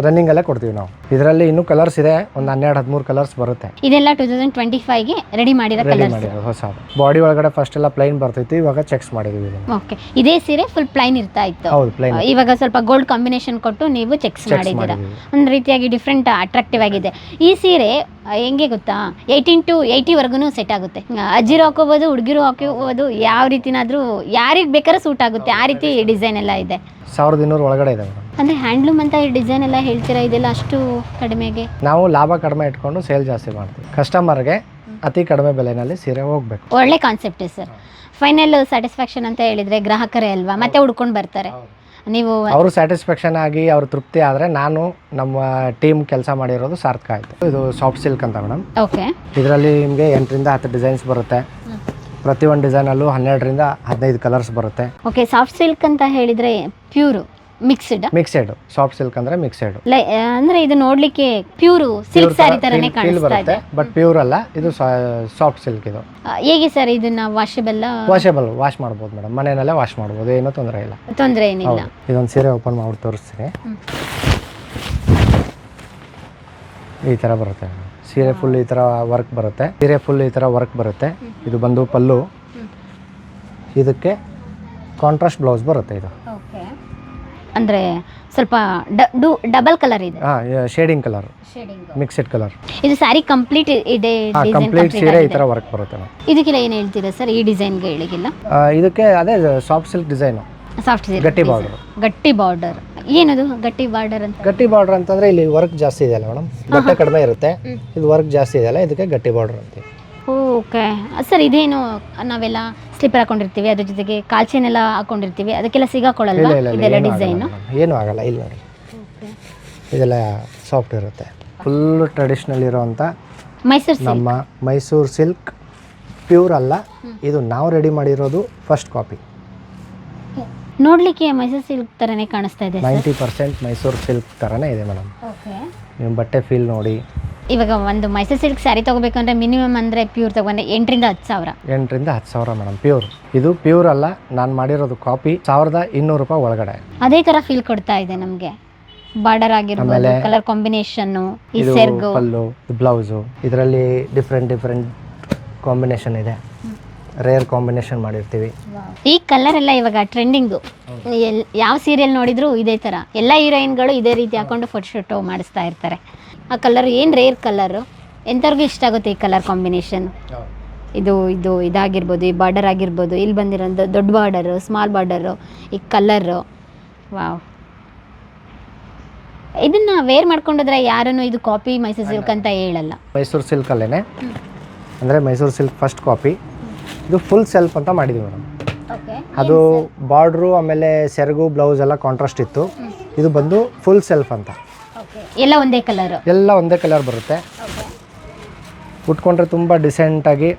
ರನ್ನಿಂಗಲ್ಲೇ ಕೊಡ್ತೀವಿ ನಾವು. ಇದರಲ್ಲಿ ಇನ್ನೂ ಕಲರ್ಸ್ ಇದೆ, ಒಂದು 12-13 ಕಲರ್ಸ್ ಬರುತ್ತೆ. ಇದೆಲ್ಲ 2025ಗೆ ರೆಡಿ ಮಾಡಿರೋ ರೆಡಿ ಕಲರ್ಸ್. ಮಾಡಿರೋದು ಹೊಸದು. ಬಾಡಿ ಒಳಗಡೆ ಫಸ್ಟ್ ಎಲ್ಲ ಪ್ಲೈನ್ ಬರ್ತೈತಿ, ಇವಾಗ ಚೆಕ್ಸ್ ಮಾಡಿದೀವಿ ಇದನ್ನು. ಓಕೆ, ಇದೇ ಸೀರೆ ಫುಲ್ ಪ್ಲೈನ್ ಇರ್ತಾ ಇತ್ತು. ಹೌದು, ಪ್ಲೈನ್. ಇವಾಗ ಸ್ವಲ್ಪ ಗೋಲ್ಡ್ ಕಾಂಬಿನೇಷನ್ ಕೊಟ್ಟು ನೀವು ಚೆಕ್ಸ್ ಮಾಡಿದ್ದೀರಾ. ಒಂದು ರೀತಿಯಾಗಿ ಡಿಫ್ರೆಂಟ್ ಅಟ್ರಾಕ್ಟಿವ್ ಆಗಿದೆ. ಈ ಸೀರೆ ಹೆಂಗೆ ಗೊತ್ತಾ, 18 to 80 ವರ್ಗು ಸೆಟ್ ಆಗುತ್ತೆ. ಅಜ್ಜಿರು ಹಾಕೋಬೋದು, ಹುಡುಗಿರು ಹಾಕೋಬೋದು, ಯಾವ ರೀತಿನಾದ್ರೂ ಯಾರಿಗೆ ಬೇಕಾದ್ರೂ ಸೂಟ್ ಆಗುತ್ತೆ. ಆ ರೀತಿ ಡಿಸೈನ್ ಎಲ್ಲ ಇದೆ. 1200 ಒಳಗಡೆ ಇದೆ ಮೇಡಮ್. ಅಂದ್ರೆ ಹ್ಯಾಂಡ್ಲೂಮ್ ಅಂತ ಈ ಡಿಸೈನ್ ಎಲ್ಲ ಹೇಳ್ತೀರಾ, ಇದೆಲ್ಲ ಅಷ್ಟು ಕಡಿಮೆಗೆ? ನಾವು ಲಾಭ ಕಡಿಮೆ ಇಟ್ಕೊಂಡು ಸೇಲ್ ಜಾಸ್ತಿ ಮಾಡ್ತೀವಿ. ಕಸ್ಟಮರ್ಗೆ ಅತಿ ಕಡಿಮೆ ಬೆಲೆನಲ್ಲಿ ಸೀರೆ ಹೋಗ್ಬೇಕು. ಒಳ್ಳೆ ಕಾನ್ಸೆಪ್ಟ್ ಸರ್. ಫೈನಲ್ ಸ್ಯಾಟಿಸ್ಫ್ಯಾಕ್ಷನ್ ಅಂತ ಹೇಳಿದ್ರೆ ಗ್ರಾಹಕರೇ ಅಲ್ವಾ, ಮತ್ತೆ ಹುಡ್ಕೊಂಡು ಬರ್ತಾರೆ. ನೀವು ಅವರು ಸ್ಯಾಟಿಸ್ಫ್ಯಾಕ್ಷನ್ ಆಗಿ ಅವ್ರ ತೃಪ್ತಿ ಆದರೆ ನಾನು ನಮ್ಮ ಟೀಮ್ ಕೆಲಸ ಮಾಡಿರೋದು ಸಾರ್ಥಕ ಆಯಿತು. ಇದು ಸಾಫ್ಟ್ ಸಿಲ್ಕ್ ಅಂತ ಮೇಡಮ್. ಓಕೆ, ಇದರಲ್ಲಿ ನಿಮಗೆ 8ರಿಂದ 10 ಡಿಸೈನ್ಸ್ ಬರುತ್ತೆ. ಪ್ರತಿಯೊಂದು ಡಿಸೈನಲ್ಲೂ 12ರಿಂದ 15 ಕಲರ್ಸ್ ಬರುತ್ತೆ. ಓಕೆ, ಸಾಫ್ಟ್ ಸಿಲ್ಕ್ ಅಂತ ಹೇಳಿದ್ರೆ ಪ್ಯೂರು ಮಿಕ್ಸೆಡ್. ಸಾಫ್ಟ್ ಸಿಲ್ಕ್ ಅಂದರೆ ಮಿಕ್ಸೆಡ್. ಅಂದ್ರೆ ಇದು ನೋಡ್ಲಿಕ್ಕೆ ಪ್ಯೂರು ಸಿಲ್ಕ್ ಸ್ಯಾರಿ ತರನೇ ಕಾಣಿಸ್ತಾ ಬರುತ್ತೆ, ಇದೆ. ಬಟ್ ಪ್ಯೂರ್ ಅಲ್ಲ, ಇದು ಸಾಫ್ಟ್ ಸಿಲ್ಕ್. ಇದು ಹೇಗೆ ಸರ್, ಇದನ್ನ ವಾಷಬಲ್ ವಾಶ್ ಮಾಡ್ಬೋದು ಮೇಡಮ್, ಮನೆಯಲ್ಲೇ ವಾಶ್ ಮಾಡ್ಬೋದು, ಏನೂ ತೊಂದರೆ ಇಲ್ಲ. ತೊಂದರೆ ಏನಿಲ್ಲ. ಇದೊಂದು ಸೀರೆ ಓಪನ್ ಮಾಡಿ ತೋರಿಸ್ತೀನಿ. ಈ ಥರ ಬರುತ್ತೆ ಸೀರೆ, ಫುಲ್ ಈ ಥರ ವರ್ಕ್ ಬರುತ್ತೆ. ಸೀರೆ ಫುಲ್ ಈ ಥರ ವರ್ಕ್ ಬರುತ್ತೆ. ಇದು ಬಂದು ಪಲ್ಲು, ಇದಕ್ಕೆ ಕಾಂಟ್ರಾಸ್ಟ್ ಬ್ಲೌಸ್ ಬರುತ್ತೆ. ಇದು ಅಂದ್ರೆ ಸ್ವಲ್ಪ ಡಬಲ್ ಕಲರ್ ಇದೆ, ಶೇಡಿಂಗ್ ಕಲರ್, ಮಿಕ್ಸೆಡ್ ಕಲರ್. ಇದು ಸ್ಯಾರಿ ಕಂಪ್ಲೀಟ್ ಇದೆ, ಕಂಪ್ಲೀಟ್ ಸೀರೆ ಈ ಥರ ವರ್ಕ್ ಬರುತ್ತೆ. ಇದಕ್ಕೆಲ್ಲ ಏನು ಹೇಳ್ತೀರಾ ಸರ್, ಈ ಡಿಸೈನ್ಗೆ ಹೇಳಿಗಿಲ್ಲ? ಇದಕ್ಕೆ ಅದೇ soft silk design, soft silk ಗಟ್ಟಿ ಬಾರ್ಡರ್. ಗಟ್ಟಿ ಬಾರ್ಡರ್ ಏನದು ಗಟ್ಟಿ ಬಾರ್ಡರ್ ಅಂತ? ಗಟ್ಟಿ ಬಾರ್ಡರ್ ಅಂತಂದ್ರೆ ಇಲ್ಲಿ ವರ್ಕ್ ಜಾಸ್ತಿ ಇದೆಯಲ್ಲ ಮೇಡಮ್, ಬಟ್ಟೆ ಕಡಿಮೆ ಇರುತ್ತೆ, ಇದು ವರ್ಕ್ ಜಾಸ್ತಿ ಇದೆಯಲ್ಲ, ಇದಕ್ಕೆ ಗಟ್ಟಿ ಬಾರ್ಡರ್ ಅಂತೀವಿ. ಓಕೆ ಸರ್, ಇದೇನು ನಾವೆಲ್ಲ ಸ್ಲಿಪ್ಪರ್ ಹಾಕೊಂಡಿರ್ತೀವಿ, ಅದ್ರ ಜೊತೆಗೆ ಕಾಲ್ಚೆನ್ ಎಲ್ಲ ಹಾಕೊಂಡಿರ್ತೀವಿ, ಅದಕ್ಕೆಲ್ಲ ಸಿಗಾಕೊಳ್ಳಲ್ಲ ಇದೆಲ್ಲ ಡಿಸೈನು? ಏನು ಆಗಲ್ಲ, ಇಲ್ಲಿ ನೋಡಿ ಇದೆಲ್ಲ ಸಾಫ್ಟ್ ಇರುತ್ತೆ. ಫುಲ್ ಟ್ರೆಡಿಷ್ನಲ್ ಇರೋವಂಥ ಮೈಸೂರು ನಮ್ಮ ಮೈಸೂರು ಸಿಲ್ಕ್, ಪ್ಯೂರ್ ಅಲ್ಲ, ಇದು ನಾವು ರೆಡಿ ಮಾಡಿರೋದು ಫಸ್ಟ್ ಕಾಪಿ. ನೋಡ್ಲಿಕ್ಕೆ ಮೈಸೂರು ಸಿಲ್ಕ್ ತರನೇ ಕಾಣಿಸ್ತಾ ಇದೆ. 90% ಮೈಸೂರು ಸಿಲ್ಕ್ ಥರನೇ ಇದೆ ಮೇಡಮ್. ನೀವು ಬಟ್ಟೆ ಫೀಲ್ ನೋಡಿ. ಇವಾಗ ಒಂದು ಮೈಸೂರು ಸಿಲ್ಕ್ ಸ್ಯಾರಿ ತಗೋಬೇಕಂದ್ರೆ ಮಿನಿಮಮ್ ಅಂದರೆ ಪ್ಯೂರ್ ತಗೊಂಡ್ರೆ 8ರಿಂದ 10 ಸಾವಿರ. 8ರಿಂದ 10 ಸಾವಿರ ಮೇಡಮ್ ಪ್ಯೂರ್. ಇದು ಪ್ಯೂರ್ ಅಲ್ಲ, ನಾನು ಮಾಡಿರೋದು ಕಾಪಿ. 1200 ರೂಪಾಯಿ ಒಳಗಡೆ. ಅದೇ ಥರ ಫೀಲ್ ಕೊಡ್ತಾ ಇದೆ ನಮಗೆ. ಬಾರ್ಡರ್ ಆಗಿರ್ಬೋದು, ಕಲರ್ ಕಾಂಬಿನೇಷನ್ನು, ಈ ಸೆರ್ಗು, ಪಲ್ಲು, ಬ್ಲೌಸು, ಇದರಲ್ಲಿ ಡಿಫ್ರೆಂಟ್ ಕಾಂಬಿನೇಷನ್ ಇದೆ. ರೇರ್ ಕಾಂಬಿನೇಷನ್ ಮಾಡಿರ್ತೀವಿ. ಈ ಕಲರ್ ಎಲ್ಲ ಇವಾಗ ಟ್ರೆಂಡಿಂಗು. ಯಾವ ಸೀರಿಯಲ್ ನೋಡಿದ್ರು ಇದೇ ಥರ, ಎಲ್ಲ ಹೀರೋಯಿನ್ಗಳು ಇದೇ ರೀತಿ ಹಾಕೊಂಡು ಫೋಟೋಶೂಟು ಮಾಡಿಸ್ತಾ ಇರ್ತಾರೆ. ಆ ಕಲರ್ ಏನು ರೇರ್ ಕಲರು, ಎಂಥವ್ರಿಗೂ ಇಷ್ಟ ಆಗುತ್ತೆ ಈ ಕಲರ್ ಕಾಂಬಿನೇಷನ್. ಇದಾಗಿರ್ಬೋದು, ಈ ಬಾರ್ಡರ್ ಆಗಿರ್ಬೋದು, ಇಲ್ಲಿ ಬಂದಿರೋದು ದೊಡ್ಡ ಬಾರ್ಡರು, ಸ್ಮಾಲ್ ಬಾರ್ಡರು, ಈ ಕಲರು, ವಾವ್. ಇದನ್ನ ವೇರ್ ಮಾಡ್ಕೊಂಡ್ರೆ ಯಾರನ್ನು ಇದು ಕಾಪಿ ಮೈಸೂರು ಸಿಲ್ಕ್ ಅಂತ ಹೇಳಲ್ಲ. ಮೈಸೂರು ಸಿಲ್ಕಲ್ಲೇ ಅಂದರೆ ಮೈಸೂರು ಸಿಲ್ಕ್ ಫಸ್ಟ್ ಕಾಪಿ. ಇದು ಫುಲ್ ಸೆಲ್ಫ್ ಅಂತ ಮಾಡಿದ್ದೀವಿ ಮೇಡಮ್. ಅದು ಬಾರ್ಡ್ರು ಆಮೇಲೆ ಸೆರಗು ಬ್ಲೌಸ್ ಎಲ್ಲ ಕಾಂಟ್ರಾಸ್ಟ್ ಇತ್ತು. ಇದು ಬಂದು ಫುಲ್ ಸೆಲ್ಫ್ ಅಂತ. ಎಲ್ಲ ಒಂದೇ ಕಲರ್, ಎಲ್ಲ ಒಂದೇ ಕಲರ್ ಬರುತ್ತೆ. ಉಟ್ಕೊಂಡ್ರೆ ತುಂಬ ಡಿಸೆಂಟಾಗಿ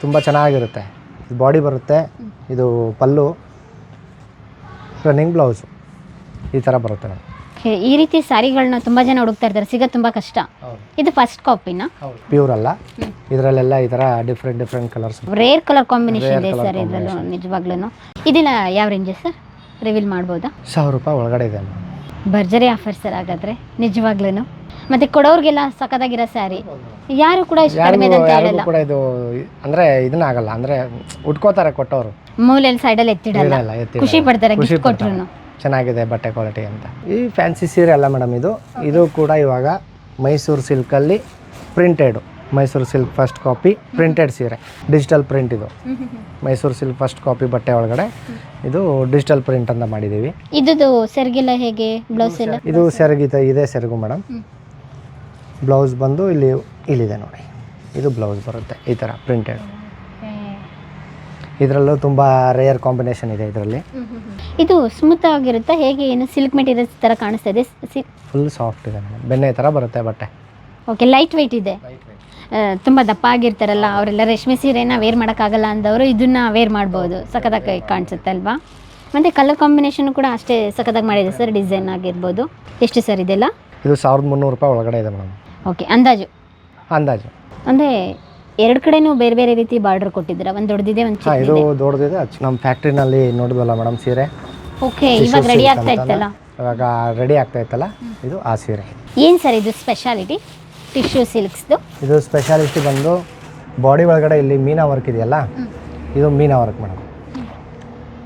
ತುಂಬ ಚೆನ್ನಾಗಿರುತ್ತೆ. ಇದು ಬಾಡಿ ಬರುತ್ತೆ, ಇದು ಪಲ್ಲು, ರನ್ನಿಂಗ್ ಬ್ಲೌಸು ಈ ಥರ ಬರುತ್ತೆ ಮೇಡಮ್. ಈ ರೀತಿ ಸ್ಯಾರಿಗಳನ್ನ ತುಂಬ ಜನ ಹುಡುಕ್ತಾ ಇರ್ತಾರೆ, ಸಿಗೋದು ತುಂಬ ಕಷ್ಟ. ಇದು ಫಸ್ಟ್ ಕಾಪಿನಾ? ಪ್ಯೂರ್ ಅಲ್ಲ, ಇದರಲ್ಲೆಲ್ಲ ಈ ಥರ different colours, rare colour combination ಇದೆ ಸರ್ ಇದರಲ್ಲೂ ನಿಜವಾಗ್ಲೂ. ಇದೆಲ್ಲ ಯಾವ ರೇಂಜ್ ಸರ್, ರಿವೀಲ್ ಮಾಡ್ಬೋದಾ? 1000 ರೂಪಾಯಿ ಒಳಗಡೆ ಇದೆ. ಭರ್ಜರಿ ಆಫರ್ ಸರ್ ಹಾಗಾದ್ರೆ ನಿಜವಾಗ್ಲೂ. ಮತ್ತೆ ಕೊಡೋರ್ಗೆಲ್ಲ ಸಖತ್ತಾಗಿರೋ ಸ್ಯಾರಿ, ಯಾರು ಕೂಡ ಇಷ್ಟು ಕಡಿಮೆ ಅಂತ ಹೇಳಲ್ಲ. ಕೂಡ ಇದು ಅಂದರೆ ಇದನ್ನ ಆಗಲ್ಲ, ಅಂದರೆ ಉಟ್ಕೋತಾರೆ ಕೊಟ್ಟವರು, ಮೂಲೆಯಲ್ಲಿ ಸೈಡಲ್ಲಿ ಎತ್ತಿಡಲ್ಲ, ಖುಷಿ ಪಡ್ತಾರೆ ಗಿಫ್ಟ್ ಕೊಟ್ರು. ಚೆನ್ನಾಗಿದೆ ಬಟ್ಟೆ ಕ್ವಾಲಿಟಿ ಅಂತ. ಈ ಫ್ಯಾನ್ಸಿ ಸೀರೆ ಅಲ್ಲ ಮೇಡಮ್, ಇದು ಕೂಡ ಇವಾಗ ಮೈಸೂರು ಸಿಲ್ಕಲ್ಲಿ printed. Mysuru silk first copy printed ಸೀರೆ, ಡಿಜಿಟಲ್ ಪ್ರಿಂಟ್. ಇದು ಮೈಸೂರು ಸಿಲ್ಕ್ ಫಸ್ಟ್ ಕಾಪಿ ಬಟ್ಟೆ ಒಳಗಡೆ ಇದು ಡಿಜಿಟಲ್ ಪ್ರಿಂಟ್ ಅಂತ ಮಾಡಿದ್ದೀವಿ. ಇದು ಸೆರಗೆಲ್ಲ ಹೇಗೆ, ಬ್ಲೌಸ್ ಎಲ್ಲ? ಇದು ಸೆರಗಿದೆ, ಇದೇ ಸೆರಗು ಮೇಡಮ್. ಬ್ಲೌಸ್ ಬಂದು ಇಲ್ಲಿದೆ ನೋಡಿ, ಇದು ಬ್ಲೌಸ್ ಬರುತ್ತೆ ಈ ಥರ ಪ್ರಿಂಟೆಡ್. ಇದರಲ್ಲೂ ತುಂಬ ರೇರ್ ಕಾಂಬಿನೇಷನ್ ಇದೆ ಇದರಲ್ಲಿ. ಇದು ಸ್ಮೂತ್ ಆಗಿರುತ್ತೆ ಹೇಗೆ, ಏನು ಸಿಲ್ಕ್ ಮೆಟೀರಿಯಲ್ಸ್ ಥರ ಕಾಣಿಸ್ತಾ ಇದೆ? ಫುಲ್ ಸಾಫ್ಟ್ ಇದೆ, ಬೆಣ್ಣೆ ಥರ ಬರುತ್ತೆ ಬಟ್ಟೆ. ಓಕೆ, ಲೈಟ್ ವೆಯ್ಟ್ ಇದೆ. ತುಂಬ ದಪ್ಪ ಆಗಿರ್ತಾರಲ್ಲ ಅವರೆಲ್ಲ ರೇಷ್ಮೆ ಸೀರೆನ ವೇರ್ ಮಾಡೋಕ್ಕಾಗಲ್ಲ ಅಂದವರು ಇದನ್ನ ವೇರ್ ಮಾಡ್ಬೋದು, ಸಖತ್ತಾಗಿ ಕಾಣಿಸುತ್ತೆ ಅಲ್ವಾ? ಮತ್ತು ಕಲರ್ ಕಾಂಬಿನೇಷನ್ ಕೂಡ ಅಷ್ಟೇ ಸಖತ್ತಾಗಿ ಮಾಡಿದೆ ಸರ್, ಡಿಸೈನ್ ಆಗಿರ್ಬೋದು. ಎಷ್ಟು ಸರ್ ಇದೆಲ್ಲ? ಇದು 1300 ರೂಪಾಯಿ ಒಳಗಡೆ ಇದೆ ಮೇಡಮ್. ಓಕೆ, ಅಂದಾಜು ಅಂದರೆ ಎರಡು ಕಡೆನೂ ಬೇರೆ ಬೇರೆ ರೀತಿ ಬಾರ್ಡರ್ ಕೊಟ್ಟಿದ್ದೀರಾ, ಒಂದು ದೊಡ್ಡದಿದೆ, ಒಂದು ಇದು ದೊಡ್ಡದಿದೆ. ನಮ್ಮ ಫ್ಯಾಕ್ಟ್ರಿನಲ್ಲಿ ನೋಡಿದ್ವಲ್ಲ ಮೇಡಮ್ ಸೀರೆ. ಓಕೆ, ಇವಾಗ ರೆಡಿ ಆಗ್ತಾ ಇತ್ತಲ್ಲ, ಇವಾಗ ರೆಡಿ ಆಗ್ತಾ ಇತ್ತಲ್ಲ ಇದು ಆ ಸೀರೆ. ಏನು ಸರ್ ಇದು ಸ್ಪೆಷಾಲಿಟಿ ಟಿಶ್ಯೂ ಸಿಲ್ಕ್ಸ್ದು? ಇದು ಸ್ಪೆಷಾಲಿಟಿ ಬಂದು ಬಾಡಿ ಒಳಗಡೆ ಇಲ್ಲಿ ಮೀನಾ ವರ್ಕ್ ಇದೆಯಲ್ಲ, ಇದು ಮೀನಾ ವರ್ಕ್ ಮೇಡಮ್.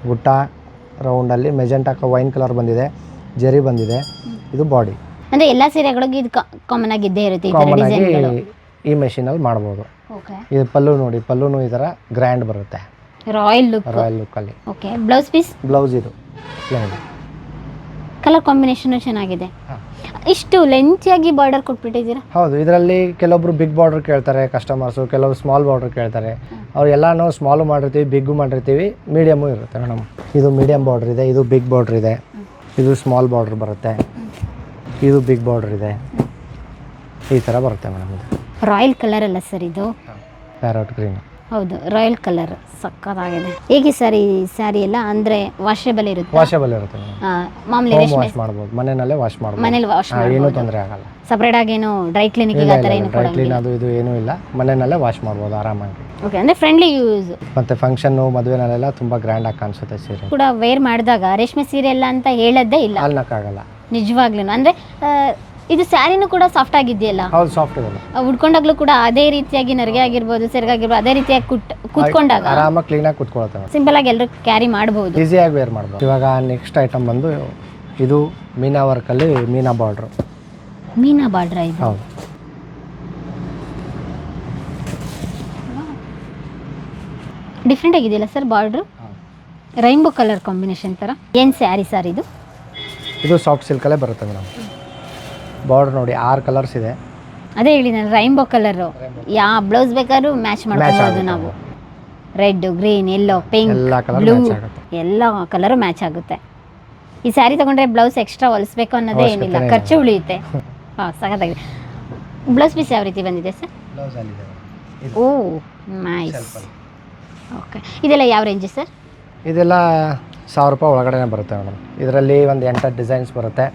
ಗುಟ್ಟ ರೌಂಡಲ್ಲಿ ಮೆಜೆಂಟಾ ವೈನ್ ಕಲರ್ ಬಂದಿದೆ, ಜರಿ ಬಂದಿದೆ. ಇದು ಬಾಡಿ ಅಂದರೆ ಎಲ್ಲ ಸೀರೆಗಳಿಗೂ ಇದು ಕಾಮನ್ ಆಗಿ ಇದ್ದೇ ಇರುತ್ತೆ ಈ ಥರ ಕಾಮನ್ ಆಗಿ ಡಿಸೈನ್ಗಳು. ಈ ಮೆಷಿನಲ್ಲಿ ಮಾಡ್ಬೋದು. ಓಕೆ, ಇದು ಪಲ್ಲು ನೋಡಿ, ಪಲ್ಲುನು ಈ ಥರ ಗ್ರ್ಯಾಂಡ್ ಬರುತ್ತೆ ರಾಯಲ್ ಲುಕ್. ರಾಯಲ್ ಲುಕ್ಕಲ್ಲಿ. ಓಕೆ, ಬ್ಲೌಸ್ ಪೀಸ್ ಬ್ಲೌಸ್ ಇದು ಪ್ಲೇನ್. ಕಲರ್ ಕಾಂಬಿನೇಷನ್ ಚೆನ್ನಾಗಿದೆ. ಇಷ್ಟು ಲೆಂತಿಯಾಗಿ ಬಾರ್ಡರ್ ಕೊಟ್ಬಿಟ್ಟಿದ್ದೀರಾ? ಹೌದು, ಇದರಲ್ಲಿ ಕೆಲವೊಬ್ರು ಬಿಗ್ ಬಾರ್ಡರ್ ಕೇಳ್ತಾರೆ ಕಸ್ಟಮರ್ಸು, ಕೆಲವರು ಸ್ಮಾಲ್ ಬಾರ್ಡರ್ ಕೇಳ್ತಾರೆ. ಅವ್ರು ಎಲ್ಲನೂ ಸ್ಮಾಲು ಮಾಡಿರ್ತೀವಿ, ಬಿಗ್ಗು ಮಾಡಿರ್ತೀವಿ, ಮೀಡಿಯಮು ಇರುತ್ತೆ ಮೇಡಮ್. ಇದು ಮೀಡಿಯಮ್ ಬಾರ್ಡ್ರ್ ಇದೆ, ಇದು ಬಿಗ್ ಬಾರ್ಡ್ರ್ ಇದೆ, ಇದು ಸ್ಮಾಲ್ ಬಾರ್ಡ್ರ್ ಬರುತ್ತೆ, ಇದು ಬಿಗ್ ಬಾರ್ಡ್ರ್ ಇದೆ, ಈ ಥರ ಬರುತ್ತೆ ಮೇಡಮ್. ಇದು ರಾಯಲ್ ಕಲರ್ ಅಲ್ಲ ಸರ್ ಇದು? Parrot green. ಹೌದು, ರಾಯಲ್ ಕಲರ್ ಸಕ್ಕತ್ತಾಗಿದೆ. ಹೇಗೆ ಸರ್ ಈ ಸ್ಯಾರಿ ಎಲ್ಲ ಅಂದರೆ ವಾಷೇಬಲ್ ಇರುತ್ತೆ? ವಾಷೇಬಲ್ ಇರುತ್ತೆ ಮೇಡಮ್. ಮಾಮೂಲಿ ಹೋಮ್ ವಾಶ್ ಮಾಡ್ಬೋದು, ಮನೆಯಲ್ಲೇ ವಾಶ್ ಮಾಡ್ಬೋದು, ಮನೇಲಿ ವಾಶ್ ಏನೂ ತೊಂದರೆ ಆಗಲ್ಲ. ಸಪ್ರೇಟ್ ಆಗಿ ಏನು ಡ್ರೈ ಕ್ಲೀನಿಂಗ್ ಆ ಥರ ಏನು ಡ್ರೈ ಕ್ಲೀನ್ ಅದು ಇದು ಏನೂ ಇಲ್ಲ, ಮನೆಯಲ್ಲೇ ವಾಶ್ ಮಾಡ್ಬೋದು ಆರಾಮಾಗಿ. ಓಕೆ, ಅಂದರೆ ಫ್ರೆಂಡ್ಲಿ ಯೂಸ್. ಮತ್ತು ಫಂಕ್ಷನ್ನು ಮದುವೆನಲ್ಲೆಲ್ಲ ತುಂಬ ಗ್ರ್ಯಾಂಡಾಗಿ ಕಾಣಿಸುತ್ತೆ ಸೀರೆ. ಕೂಡ ವೇರ್ ಮಾಡಿದಾಗ ರೇಷ್ಮೆ ಸೀರೆ ಎಲ್ಲ ಅಂತ ಹೇಳೋದೇ ಇಲ್ಲ, ಅಲ್ನಕ್ಕಾಗಲ್ಲ ನಿಜವಾಗ್ಲೂ. ಅಂದರೆ ಇದು ಸ್ಯಾರಿನೂ ಕೂಡ ಸಾಫ್ಟ್ ಆಗಿದೆಯಲ್ಲ, ಹೌದು, ಸಾಫ್ಟ್ ಇದೆ. ಉಡ್ಕೊಂಡಾಗ್ಲೂ ಕೂಡ ಅದೇ ರೀತಿಯಾಗಿ ನರಿಗೆ ಆಗಿರ್ಬೋದು, ಸೆರಗಾಗಿರ್ಬೋದು, ಅದೇ ರೀತಿಯಾಗಿ ಕೂತ್ಕೊಂಡಾಗ ಆರಾಮಾಗಿ ಕ್ಲೀನಾಗಿ ಕೂತ್ಕೊಳುತ್ತೆ ಮೇಡಮ್. ಸಿಂಪಲ್ ಆಗಿ ಎಲ್ಲರೂ ಕ್ಯಾರಿ ಮಾಡ್ಬೋದು, ಈಸಿಯಾಗಿ ವೇರ್ ಮಾಡ್ಬೋದು. ಇವಾಗ ನೆಕ್ಸ್ಟ್ ಐಟಮ್ ಬಂದು ಇದು ಮೀನಾ ವರ್ಕಲ್ಲಿ ಮೀನಾ ಬಾರ್ಡ್ರು. ಮೀನಾ ಬಾರ್ಡ್ರ ಇದು? ಹೌದು, ಡಿಫ್ರೆಂಟ್ ಆಗಿದೆಯಲ್ಲ sir border? Rainbow colour combination ಥರ. ಏನು ಸ್ಯಾರಿ ಸರ್ ಇದು? ಇದು ಸಾಫ್ಟ್ ಸಿಲ್ಕಲ್ಲೇ ಬರುತ್ತೆ ಮೇಡಮ್. ಬಾರ್ಡ್ರ್ ನೋಡಿ 6 ಕಲರ್ಸ್ ಇದೆ. ಅದೇ ಹೇಳಿ ನಾನು, ರೈನ್ಬೋ ಕಲರು. ಯಾವ ಬ್ಲೌಸ್ ಬೇಕಾದ್ರೂ ಮ್ಯಾಚ್ ಮಾಡ್ಕೋಬೋದು ನಾವು. ರೆಡ್, ಗ್ರೀನ್, ಎಲ್ಲೋ, ಪಿಂಕ್, ಎಲ್ಲ ಕಲರ್ ಬ್ಲೂ, ಮ್ಯಾಚ್ ಆಗುತ್ತೆ. ಎಲ್ಲ ಕಲರು ಮ್ಯಾಚ್ ಆಗುತ್ತೆ. ಈ ಸ್ಯಾರಿ ತೊಗೊಂಡ್ರೆ ಬ್ಲೌಸ್ ಎಕ್ಸ್ಟ್ರಾ ಹೊಲಿಸ್ಬೇಕು ಅನ್ನೋದೇ ಏನಿಲ್ಲ, ಖರ್ಚು ಉಳಿಯುತ್ತೆ. ಹಾಂ, ಸಖತ್ತಾಗಿದೆ. ಬ್ಲೌಸ್ ಪೀಸ್ ಯಾವ ರೀತಿ ಬಂದಿದೆ ಸರ್? ಓ ನೈಸ್. ಓಕೆ, ಇದೆಲ್ಲ ಯಾವ ರೇಂಜ್ ಸರ್? ಇದೆಲ್ಲ 1000 ರೂಪಾಯಿ ಒಳಗಡೆ ಬರುತ್ತೆ ಮೇಡಮ್. ಇದರಲ್ಲಿ ಒಂದು 8 ಡಿಸೈನ್ಸ್ ಬರುತ್ತೆ.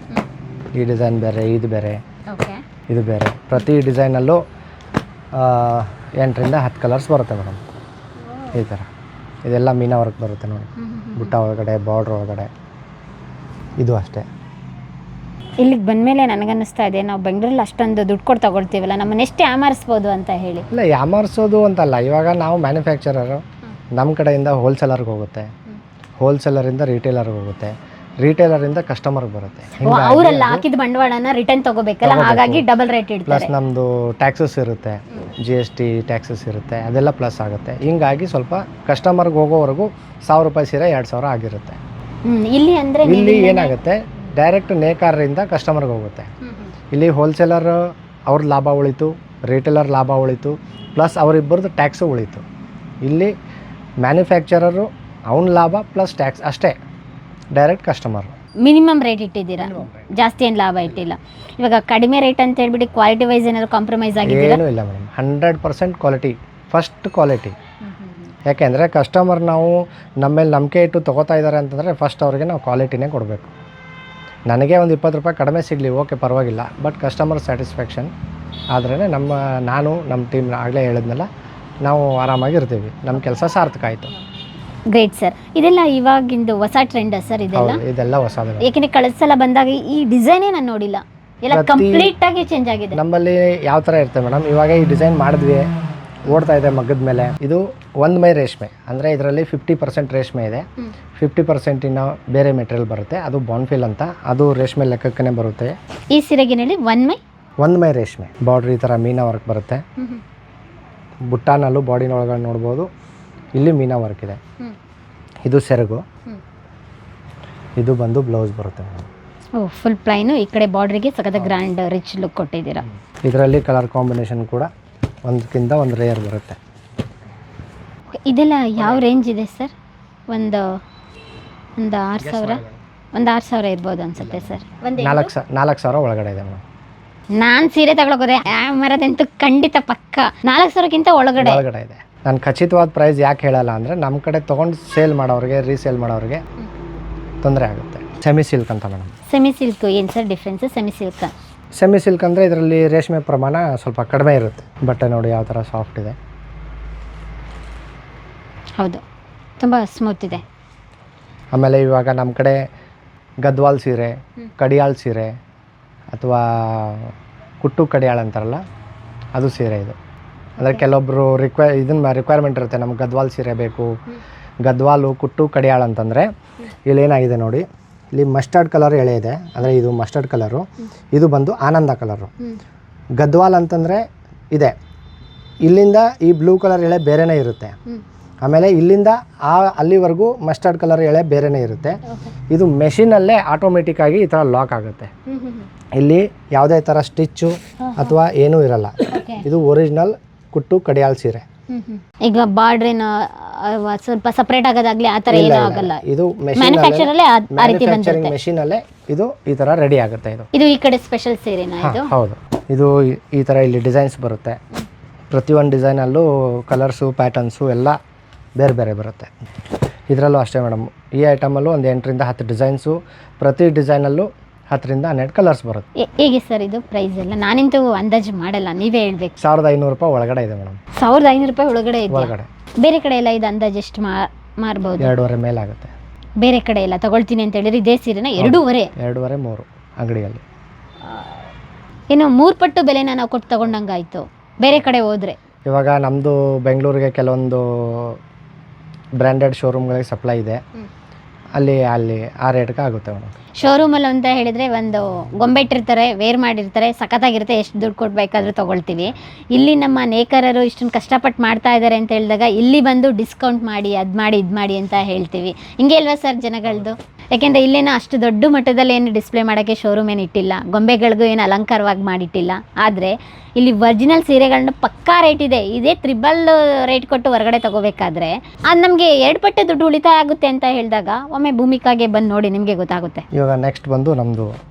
ಈ ಡಿಸೈನ್ ಬೇರೆ, ಇದು ಬೇರೆ, ಓಕೆ, ಇದು ಬೇರೆ. ಪ್ರತಿ ಡಿಸೈನಲ್ಲೂ 8ರಿಂದ 10 ಕಲರ್ಸ್ ಬರುತ್ತೆ ಮೇಡಮ್. ಈ ಥರ ಇದೆಲ್ಲ ಮೀನಾ ವರ್ಕ್ ಬರುತ್ತೆ ನೋಡಿ, ಬುಟ್ಟ ಒಳಗಡೆ, ಬಾರ್ಡ್ರ್ ಒಳಗಡೆ. ಇದು ಅಷ್ಟೇ. ಇಲ್ಲಿಗೆ ಬಂದಮೇಲೆ ನನಗನ್ನಿಸ್ತಾ ಇದೆ, ನಾವು ಬೆಂಗಳೂರಲ್ಲಿ ಅಷ್ಟೊಂದು ದುಡ್ಡು ಕೊಟ್ಟು ತಗೊಳ್ತೀವಲ್ಲ, ನಮ್ಮನ್ನ ಎಷ್ಟು ಯಾಮಾರಿಸ್ಬೋದು ಅಂತ ಹೇಳಿ. ಇಲ್ಲ, ಯಾಮಾರಿಸೋದು ಅಂತಲ್ಲ. ಇವಾಗ ನಾವು ಮ್ಯಾನುಫ್ಯಾಕ್ಚರರು, ನಮ್ಮ ಕಡೆಯಿಂದ ಹೋಲ್ಸೇಲರ್ಗೆ ಹೋಗುತ್ತೆ, ಹೋಲ್ಸೇಲರಿಂದ ರಿಟೇಲರ್ಗೆ ಹೋಗುತ್ತೆ, ರಿಟೇಲರಿಂದ ಕಸ್ಟಮರ್ಗೆ ಬರುತ್ತೆ. ಅವರೆಲ್ಲ ಹಾಕಿದ ಬಂಡವಾಳನ ರಿಟರ್ನ್ ತಗೋಬೇಕಲ್ಲ, ಹಾಗಾಗಿ ಡಬಲ್ ರೇಟ್ ಇಡ್ತಾರೆ. ಪ್ಲಸ್ ನಮ್ಮದು ಟ್ಯಾಕ್ಸಸ್ ಇರುತ್ತೆ, GST ಟ್ಯಾಕ್ಸಸ್ ಇರುತ್ತೆ, ಅದೆಲ್ಲ ಪ್ಲಸ್ ಆಗುತ್ತೆ. ಹಿಂಗಾಗಿ ಸ್ವಲ್ಪ ಕಸ್ಟಮರ್ಗೆ ಹೋಗೋವರೆಗೂ 1000 ರೂಪಾಯಿ ಸೀರೆ 2000 ಆಗಿರುತ್ತೆ. ಇಲ್ಲಿ ಅಂದರೆ ಇಲ್ಲಿ ಏನಾಗುತ್ತೆ, ಡೈರೆಕ್ಟ್ ನೇಕಾರರಿಂದ ಕಸ್ಟಮರ್ಗೆ ಹೋಗುತ್ತೆ. ಇಲ್ಲಿ ಹೋಲ್ಸೇಲರ್ ಅವ್ರ ಲಾಭ ಉಳಿತು, ರಿಟೇಲರ್ ಲಾಭ ಉಳಿತು, ಪ್ಲಸ್ ಅವರಿಬ್ಬರದ್ದು ಟ್ಯಾಕ್ಸು ಉಳಿತು. ಇಲ್ಲಿ ಮ್ಯಾನುಫ್ಯಾಕ್ಚರರು ಅವನ ಲಾಭ ಪ್ಲಸ್ ಟ್ಯಾಕ್ಸ್ ಅಷ್ಟೇ, ಡೈರೆಕ್ಟ್ ಕಸ್ಟಮರ್. ಮಿನಿಮಮ್ ರೇಟ್ ಇಟ್ಟಿದ್ದೀರಾ, ಜಾಸ್ತಿ ಏನು ಲಾಭ ಇಟ್ಟಿಲ್ಲ. ಇವಾಗ ಕಡಿಮೆ ರೇಟ್ ಅಂತ ಹೇಳ್ಬಿಟ್ಟು ಕ್ವಾಲಿಟಿ ವೈಸ್ ಏನಾದ್ರು ಕಾಂಪ್ರಮೈಸ್ ಆಗಿದ್ದೀರಾ? ಏನೂ ಇಲ್ಲ ಮೇಡಮ್, 100% ಕ್ವಾಲಿಟಿ, ಫಸ್ಟ್ ಕ್ವಾಲಿಟಿ. ಯಾಕೆಂದರೆ ಕಸ್ಟಮರ್ ನಾವು ನಮ್ಮ ಮೇಲೆ ನಂಬಿಕೆ ಇಟ್ಟು ತೊಗೋತಾ ಇದ್ದಾರೆ ಅಂತಂದರೆ ಫಸ್ಟ್ ಅವ್ರಿಗೆ ನಾವು ಕ್ವಾಲಿಟಿನೇ ಕೊಡಬೇಕು. ನನಗೆ ಒಂದು 20 ರೂಪಾಯಿ ಕಡಿಮೆ ಸಿಗಲಿ, ಓಕೆ ಪರವಾಗಿಲ್ಲ, ಬಟ್ ಕಸ್ಟಮರ್ ಸ್ಯಾಟಿಸ್ಫ್ಯಾಕ್ಷನ್ ಆದ್ರೇ ನಾನು ನಮ್ಮ ಟೀಮ್ ಆಗಲೇ ಹೇಳಿದ್ನಲ್ಲ, ನಾವು ಆರಾಮಾಗಿರ್ತೀವಿ, ನಮ್ಮ ಕೆಲಸ ಸಾರ್ಥಕ ಆಯಿತು. Great sir. ಇದೆಲ್ಲ ಇವಾಗಿಂದು ಹೊಸ ಟ್ರೆಂಡ್ ಸರ್ ಇದೆಲ್ಲ? ಇದೆಲ್ಲ ಹೊಸದು. ಏಕೆಂದರೆ ಕಳೆದ ಸಲ ಬಂದಾಗ ಈ ಡಿಸೈನೇ ನಾನು ನೋಡಿಲ್ಲ, ಎಲ್ಲ ಕಂಪ್ಲೀಟ್ ಆಗಿ ಚೇಂಜ್ ಆಗಿದೆ. ನಮ್ಮಲ್ಲಿ ಯಾವ ಥರ ಇರ್ತದೆ ಮೇಡಮ್, ಇವಾಗ ಈ ಡಿಸೈನ್ ಮಾಡಿದ್ವಿ, ಓಡ್ತಾ ಇದೆ ಮಗ್ಗದ ಮೇಲೆ. ಇದು 1 ಮೈ ರೇಷ್ಮೆ, ಅಂದರೆ ಇದರಲ್ಲಿ 50% ರೇಷ್ಮೆ ಇದೆ, 50% ಇನ್ನು ಬೇರೆ ಮೆಟೀರಿಯಲ್ ಬರುತ್ತೆ. ಅದು ಬಾನ್ಫಿಲ್ ಅಂತ, ಅದು ರೇಷ್ಮೆ ಲೆಕ್ಕಕ್ಕೇ ಬರುತ್ತೆ. ಈ ಸೀರೆಗೇನಲ್ಲಿ 1 ಮೈ ರೇಷ್ಮೆ. ಬಾರ್ಡ್ರ್ ಈ ಥರ ಮೀನಾ ವರ್ಕ್ ಬರುತ್ತೆ. ಬುಟ್ಟಾನಲ್ಲೂ ಬಾಡಿನ ಒಳಗಡೆ ನೋಡ್ಬೋದು, ಇಲ್ಲಿ ಮೀನಾ ವರ್ಕ್ ಇದೆ. ಇದು ಸೆರಗು, ಇದು ಬಂದು ಬ್ಲೌಸ್ ಬರುತ್ತೆ ಮೇಡಮ್. ಓ, ಫುಲ್ ಪ್ಲೈನು, ಈ ಕಡೆ ಬಾರ್ಡ್ರಿಗೆ ಸಖತ್ ಗ್ರ್ಯಾಂಡ್ ರಿಚ್ ಲುಕ್ ಕೊಟ್ಟಿದ್ದೀರಾ. ಇದರಲ್ಲಿ ಕಲರ್ ಕಾಂಬಿನೇಷನ್ ಕೂಡ ಒಂದಕ್ಕಿಂತ ಒಂದು ರೇರ್ ಬರುತ್ತೆ. ಇದೆಲ್ಲ ಯಾವ ರೇಂಜ್ ಇದೆ ಸರ್? ಒಂದು 6000, ಒಂದು 6000 ಇರ್ಬೋದು ಅನ್ಸುತ್ತೆ ಸರ್. 4,000 ಒಳಗಡೆ ಇದೆ ಮೇಡಮ್. ನಾನು ಸೀರೆ ತಗೊಳಕೋದೆ ಮರದಂತೂ ಖಂಡಿತ ಪಕ್ಕ 4,000ಕ್ಕಿಂತ ಒಳಗಡೆ ಇದೆ. ನಾನು ಖಚಿತವಾದ ಪ್ರೈಸ್ ಯಾಕೆ ಹೇಳಲ್ಲ ಅಂದರೆ, ನಮ್ಮ ಕಡೆ ತೊಗೊಂಡು ಸೇಲ್ ಮಾಡೋರಿಗೆ, ರೀಸೇಲ್ ಮಾಡೋರಿಗೆ ತೊಂದರೆ ಆಗುತ್ತೆ. ಸೆಮಿ ಸಿಲ್ಕ್ ಅಂತ ಮೇಡಮ್. ಸೆಮಿ ಸಿಲ್ಕ್ ಏನು ಸರ್ ಡಿಫ್ರೆನ್ಸ್? ಸೆಮಿ ಸಿಲ್ಕ್ ಅಂದರೆ ಇದರಲ್ಲಿ ರೇಷ್ಮೆ ಪ್ರಮಾಣ ಸ್ವಲ್ಪ ಕಡಿಮೆ ಇರುತ್ತೆ. ಬಟ್ಟೆ ನೋಡಿ ಯಾವ ಥರ ಸಾಫ್ಟ್ ಇದೆ. ಹೌದು, ತುಂಬ ಸ್ಮೂತ್ ಇದೆ. ಆಮೇಲೆ ಇವಾಗ ನಮ್ಮ ಕಡೆ ಗದ್ವಾಲ್ ಸೀರೆ, ಕಡಿಯಾಳ್ ಸೀರೆ ಅಥವಾ ಕುಟ್ಟು ಕಡಿಯಾಳ್ ಅಂತಾರಲ್ಲ ಅದು ಸೀರೆ ಇದು. ಅಂದರೆ ಕೆಲವೊಬ್ಬರು ರಿಕ್ವೈರ್ಮೆಂಟ್ ಇರುತ್ತೆ, ನಮ್ಗೆ ಗದ್ವಾಲ್ ಸೀರೆ ಬೇಕು, ಗದ್ವಾಲು ಕುಟ್ಟು ಕಡಿಯಾಳ್ ಅಂತಂದರೆ ಇಲ್ಲಿ ಏನಾಗಿದೆ ನೋಡಿ, ಇಲ್ಲಿ ಮಸ್ಟರ್ಡ್ ಕಲರ್ ಎಳೆ ಇದೆ, ಅಂದರೆ ಇದು ಮಸ್ಟರ್ಡ್ ಕಲರು, ಇದು ಬಂದು ಆನಂದ ಕಲರು. ಗದ್ವಾಲ್ ಅಂತಂದರೆ ಇದೆ, ಇಲ್ಲಿಂದ ಈ ಬ್ಲೂ ಕಲರ್ ಎಳೆ ಬೇರೆನೇ ಇರುತ್ತೆ, ಆಮೇಲೆ ಇಲ್ಲಿಂದ ಅಲ್ಲಿವರೆಗೂ ಮಸ್ಟರ್ಡ್ ಕಲರ್ ಎಳೆ ಬೇರೆನೇ ಇರುತ್ತೆ. ಇದು ಮೆಷಿನಲ್ಲೇ ಆಟೋಮೆಟಿಕ್ಕಾಗಿ ಈ ಥರ ಲಾಕ್ ಆಗುತ್ತೆ. ಇಲ್ಲಿ ಯಾವುದೇ ಥರ ಸ್ಟಿಚ್ಚು ಅಥವಾ ಏನೂ ಇರಲ್ಲ. ಇದು ಒರಿಜಿನಲ್ ಕುಟ್ಟು ಕಡಿಯಾಳ್ ಸೀರೆ. ಈಗ ಬಾರ್ಡ್ರೇನ ಸ್ವಲ್ಪ ಸಪರೇಟ್ ಆಗೋದಾಗ್ಲಿ ಆ ಥರ ಏನೂ ಆಗಲ್ಲ. ಇದು ಮ್ಯಾನುಫ್ಯಾಕ್ಚರಲ್ಲೇ ಆ ರೀತಿ ಬಂದಿರುತ್ತೆ. ಮೆಷಿನಲ್ಲೇ ಇದು ಈ ಥರ ರೆಡಿ ಆಗುತ್ತೆ. ಇದು ಈ ಕಡೆ ಸ್ಪೆಷಲ್ ಸೀರೆನಾ ಇದು? ಹೌದು. ಇದು ಈ ಥರ ಇಲ್ಲಿ ಡಿಸೈನ್ಸ್ ಬರುತ್ತೆ. ಪ್ರತಿಯೊಂದು ಡಿಸೈನಲ್ಲೂ ಕಲರ್ಸು ಪ್ಯಾಟರ್ನ್ಸು ಎಲ್ಲ ಬೇರೆ ಬೇರೆ ಬರುತ್ತೆ. ಇದರಲ್ಲೂ ಅಷ್ಟೇ ಮೇಡಮ್, ಈ ಐಟಮಲ್ಲೂ ಒಂದು 8ರಿಂದ 10 ಡಿಸೈನ್ಸು, ಪ್ರತಿ ಡಿಸೈನಲ್ಲೂ 10ರಿಂದ 12 ಕಲರ್ಸ್ ಬರುತ್ತೆ. ಹೇಗೆ ಸರ್ ಇದು ಪ್ರೈಸ್ ಎಲ್ಲ? ನಾನಿಂತೂ ಅಂದಾಜು ಮಾಡಲ್ಲ, ನೀವೇ ಹೇಳ್ಬೇಕು. 1500 ರೂಪಾಯಿ ಒಳಗಡೆ ಇದೆ ಮೇಡಮ್. 1500 ರೂಪಾಯಿ ಒಳಗಡೆ ಇದೆ. ಒಳಗಡೆ ಬೇರೆ ಕಡೆ ಎಲ್ಲ ಇದು ಅಂದಾಜು ಎಷ್ಟು ಮಾರ್ಬೋದು? 2.5 ಮೇಲಾಗುತ್ತೆ. ಬೇರೆ ಕಡೆ ಎಲ್ಲ ತಗೊಳ್ತೀನಿ ಅಂತ ಹೇಳಿದ್ರೆ ಇದೇ ಸೀರೆನ 2.5 3 ಅಂಗಡಿಯಲ್ಲಿ. ಇನ್ನು 3 ಪಟ್ಟು ಬೆಲೆನ ನಾವು ಕೊಟ್ಟು ತಗೊಂಡಂಗಾಯ್ತು ಬೇರೆ ಕಡೆ ಹೋದ್ರೆ. ಇವಾಗ ನಮ್ಮದು ಬೆಂಗಳೂರಿಗೆ ಕೆಲವೊಂದು ಬ್ರ್ಯಾಂಡೆಡ್ ಶೋರೂಮ್ಗಳಿಗೆ ಸಪ್ಲೈ ಇದೆ, ಅಲ್ಲಿ ಆ ರೇಟ್ಗೆ ಆಗುತ್ತೆ ಮೇಡಮ್. ಶೋರೂಮಲ್ಲಿ ಅಂತ ಹೇಳಿದರೆ ಒಂದು ಗೊಂಬೆ ಇಟ್ಟಿರ್ತಾರೆ, ವೇರ್ ಮಾಡಿರ್ತಾರೆ, ಸಖತ್ತಾಗಿರುತ್ತೆ, ಎಷ್ಟು ದುಡ್ಡು ಕೊಡಬೇಕಾದ್ರೂ ತೊಗೊಳ್ತೀವಿ. ಇಲ್ಲಿ ನಮ್ಮ ನೇಕಾರರು ಇಷ್ಟೊಂದು ಕಷ್ಟಪಟ್ಟು ಮಾಡ್ತಾ ಇದ್ದಾರೆ ಅಂತ ಹೇಳಿದಾಗ ಇಲ್ಲಿ ಬಂದು ಡಿಸ್ಕೌಂಟ್ ಮಾಡಿ ಅದು ಮಾಡಿ ಇದು ಮಾಡಿ ಅಂತ ಹೇಳ್ತೀವಿ. ಹಿಂಗೆ ಅಲ್ವಾ ಸರ್ ಜನಗಳದ್ದು? ಯಾಕೆಂದರೆ ಇಲ್ಲೇನೋ ಅಷ್ಟು ದೊಡ್ಡ ಮಟ್ಟದಲ್ಲಿ ಏನು ಡಿಸ್ಪ್ಲೇ ಮಾಡೋಕ್ಕೆ ಶೋರೂಮ್ ಏನು ಇಟ್ಟಿಲ್ಲ, ಗೊಂಬೆಗಳಿಗೂ ಏನು ಅಲಂಕಾರವಾಗಿ ಮಾಡಿಟ್ಟಿಲ್ಲ. ಆದರೆ ಇಲ್ಲಿ ಒರಿಜಿನಲ್ ಸೀರೆಗಳನ್ನ ಪಕ್ಕಾ ರೇಟ್ ಇದೆ. ಇದೇ 3 ರೇಟ್ ಕೊಟ್ಟು ಹೊರಗಡೆ ತೊಗೋಬೇಕಾದ್ರೆ ಅದು ನಮಗೆ 2 ಪಟ್ಟು ದುಡ್ಡು ಉಳಿತಾಯ ಆಗುತ್ತೆ ಅಂತ ಹೇಳಿದಾಗ ಒಮ್ಮೆ ಭೂಮಿಕಾಗೆ ಬಂದು ನೋಡಿ, ನಿಮಗೆ ಗೊತ್ತಾಗುತ್ತೆ. ಇವಾಗ ನೆಕ್ಸ್ಟ್ ಬಂದು ನಮ್ಮದು